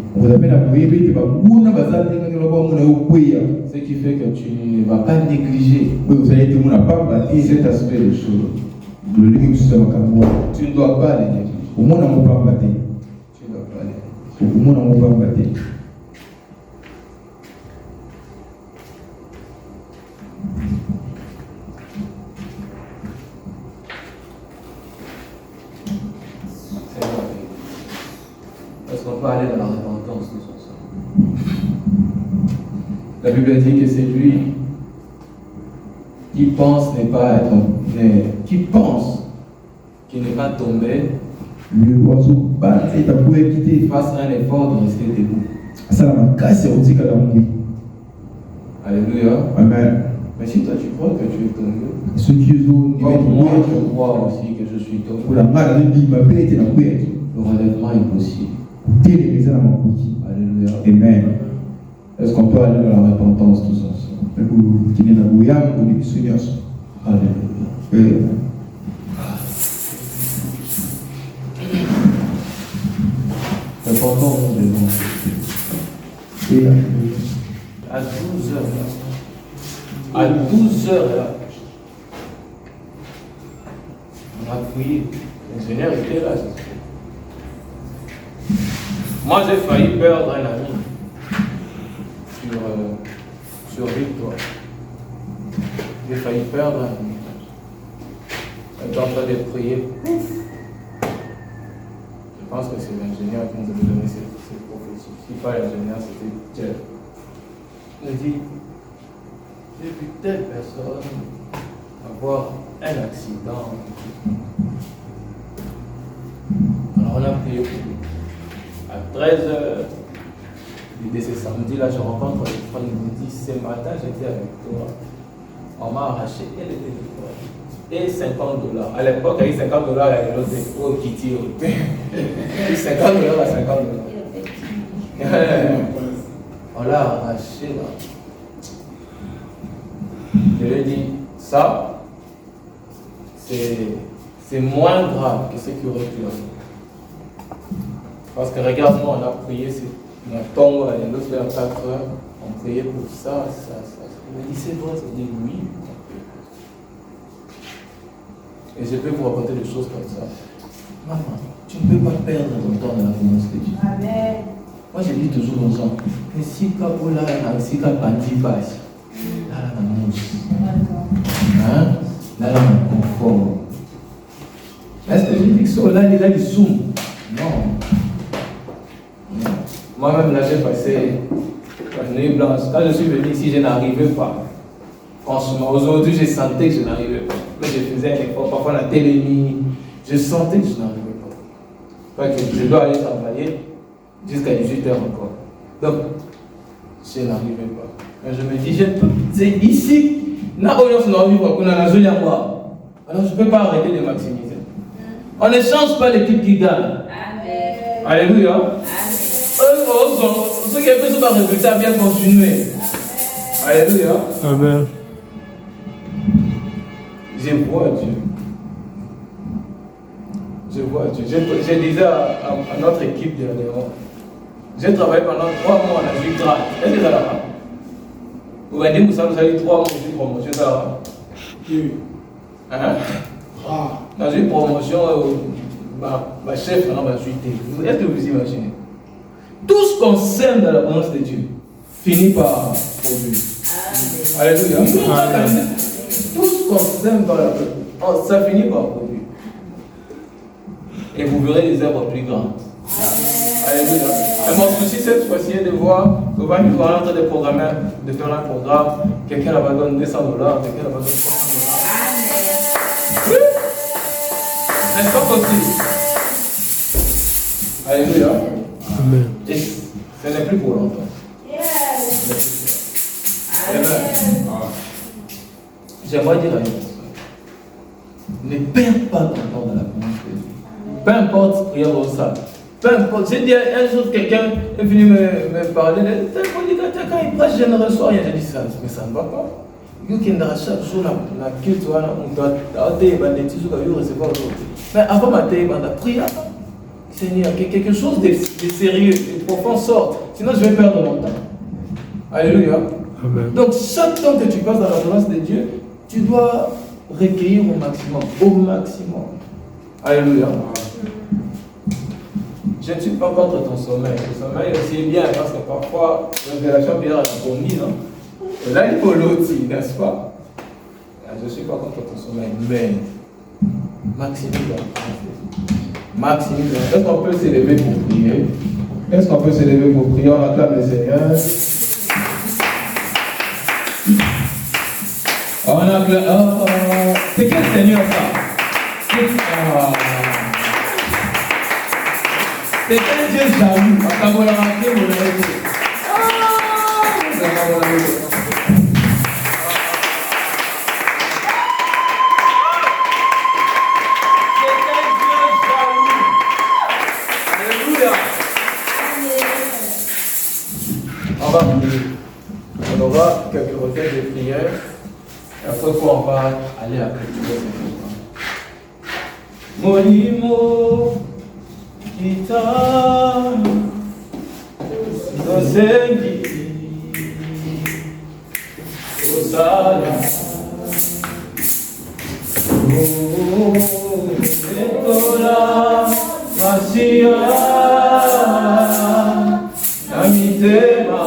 Ce qui fait que tu ne vas pas négliger cet aspect de choses. Tu ne dois pas les négliger. Tu ne dois pas les négliger. Est-ce qu'on peut aller dans la repentance tous ensemble? La Bible dit que c'est lui qui pense n'est pas être, qui pense qu'il n'est pas tombé, fasse un effort de rester debout. Alléluia. Amen. Mais si toi tu crois que tu es tombé, moi je crois aussi que je suis tombé. Le relèvement est possible. Alléluia. Amen. Est-ce qu'on peut aller dans la repentance tous ensemble? Alléluia. Repentons au nom de Dieu. À 12 heures, à 12 heures, on a prié. Le Seigneur était là. Moi, j'ai failli perdre un ami sur Victoire. J'ai failli perdre un ami. J'étais en train de prier. Je pense que c'est l'ingénieur qui nous avait donné cette prophétie. Si pas l'ingénieur, c'était Dieu. Il me dit, j'ai vu telle personne avoir un accident. Alors on a prié pour lui. À 13h, il dit c'est samedi, là je rencontre les frères, il me dit ce matin j'étais avec toi. On m'a arraché et le téléphone. Et $50. À l'époque, il y a eu $50 à l'autre au Kitty. $50 à $50. On l'a arraché là. Je lui ai dit, ça, c'est moins grave que ce qui aurait pu arriver. Parce que regarde-moi, on a prié, on tombe, l'autre fait à 4 heures, on priait pour ça. Il m'a dit, c'est vrai, ça dit oui. Et je peux vous raconter des choses comme ça. Maman, tu ne peux pas perdre ton temps dans la présence de Dieu. Amen. Moi, je dis toujours aux gens, mais si tu as si tu as bandi passe, là, la mousse. Hein? Là, mon confort. Est-ce que je dis que ça, là, il a du zoom? Non. Moi-même, là, j'ai passé la nuit blanche. Quand je suis venu ici, je n'arrivais pas. Franchement, aujourd'hui, j'ai senti que je n'arrivais pas. Mais je faisais un effort. Parfois, la télémie, je sentais que je n'arrivais pas. Parce que je dois aller travailler jusqu'à 18h encore. Donc, je n'arrivais pas. Mais je me dis, c'est ici. Alors, je ne peux pas arrêter de maximiser. On ne change pas l'équipe qui gagne. Amen. Alléluia. Amen. Ceux qui ont fait ce résultat bien continuer. Alléluia. Amen. Je vois Dieu. Je vois Dieu. Je disais à notre équipe dernièrement, j'ai travaillé pendant 3 mois en Afrique grave. Est-ce que ça va? Vous voyez, vous avez 3 mois de promotion, ça va? Oui. Hein? Dans une promotion, ma chef, maintenant, ma suite. Est-ce que vous imaginez? Tout ce qu'on sème dans la présence de Dieu finit par produire. Alléluia. Tout ce qu'on sème dans la présence, ça finit par produire. Et vous verrez des œuvres plus grandes. Alléluia. Et mon souci cette fois-ci est de voir, souvent ils sont en train de programmer, de faire un programme, quelqu'un abandonne $200, quelqu'un abandonne $300. Oui. N'est-ce pas possible? Alléluia. Amen. Et ce n'est plus pour longtemps. Amen. J'aimerais dire à une personne, ne perds pas ton temps dans la présence de Dieu. Peu importe prière au salle. Peu importe. J'ai dit un jour, quelqu'un est venu me parler. Quand il prêche, je ne reçois rien. J'ai dit ça, mais ça ne va pas. Chaque jour, la culte, on doit recevoir aujourd'hui. Mais avant ma prière, Seigneur, que quelque chose de sérieux, de profond sorte. Sinon, je vais perdre mon temps. Alléluia. Amen. Donc, chaque temps que tu passes dans la grâce de Dieu, tu dois recueillir au maximum. Au maximum. Alléluia. Je ne suis pas contre ton sommeil. Le sommeil aussi est bien parce que parfois, révélation Pierre a promis, non? Et là, il faut l'autre, n'est-ce pas? Je ne suis pas contre ton sommeil, mais maximise. Maximise. Est-ce qu'on peut s'élever pour prier? Est-ce qu'on peut s'élever pour prier? On acclame le Seigneur. On acclame. C'est quel Seigneur ça? C'est un Dieu jaloux. On va la rater, on va on aura quelques requêtes de prière. Et après quoi on va aller à prier. Monimo kita Nosengi Osala Ekola Masia Namitema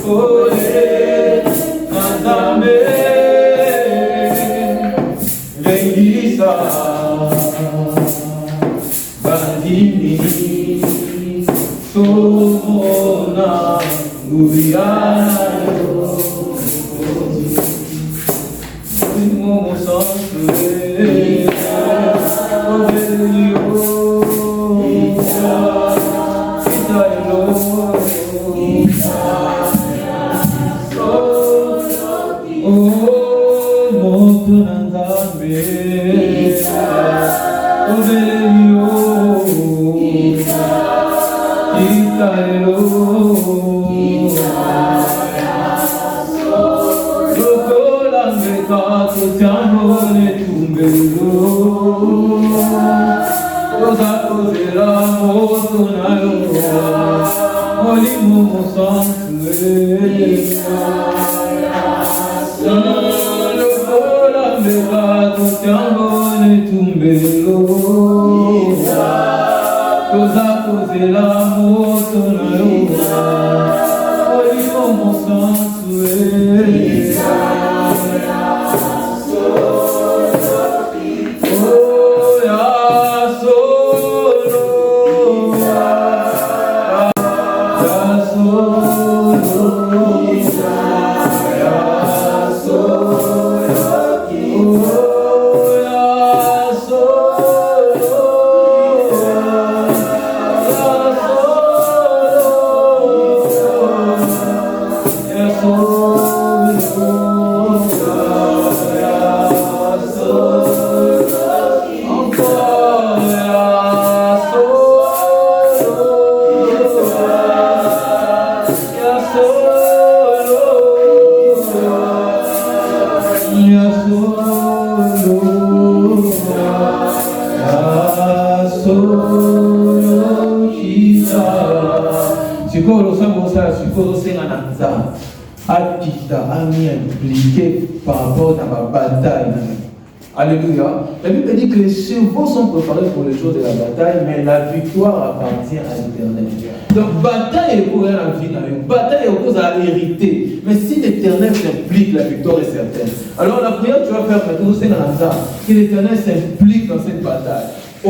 Ole Nandambe Vengisa Bandini Sona Uriano Momo Santre Obelio impliqué par rapport à ma bataille. Alléluia. La Bible dit que les chevaux sont préparés pour le jour de la bataille, mais la victoire appartient à l'Éternel. Donc, bataille est pour la vie, bataille est pour l'hérité. Mais si l'Éternel s'implique, la victoire est certaine. Alors, la prière que tu vas faire maintenant, c'est que l'Éternel s'implique dans cette bataille. Tu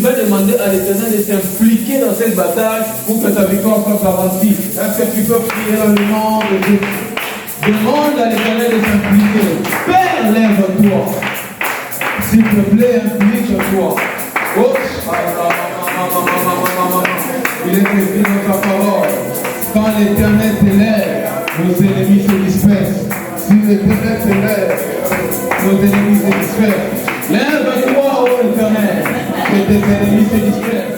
vas demander à l'Éternel de s'impliquer dans cette bataille pour que ta victoire soit garantie. Est-ce que tu peux prier dans le nom de Dieu? Demande à l'Éternel de s'impliquer. Père, lève-toi. S'il te plaît, implique-toi. Oh, il est écrit dans ta parole. Quand l'Éternel s'élève, nos ennemis se dispersent. l'éternel se lève, nos ennemis se dispersent. Lève-toi, ô éternel, que tes ennemis se dispersent.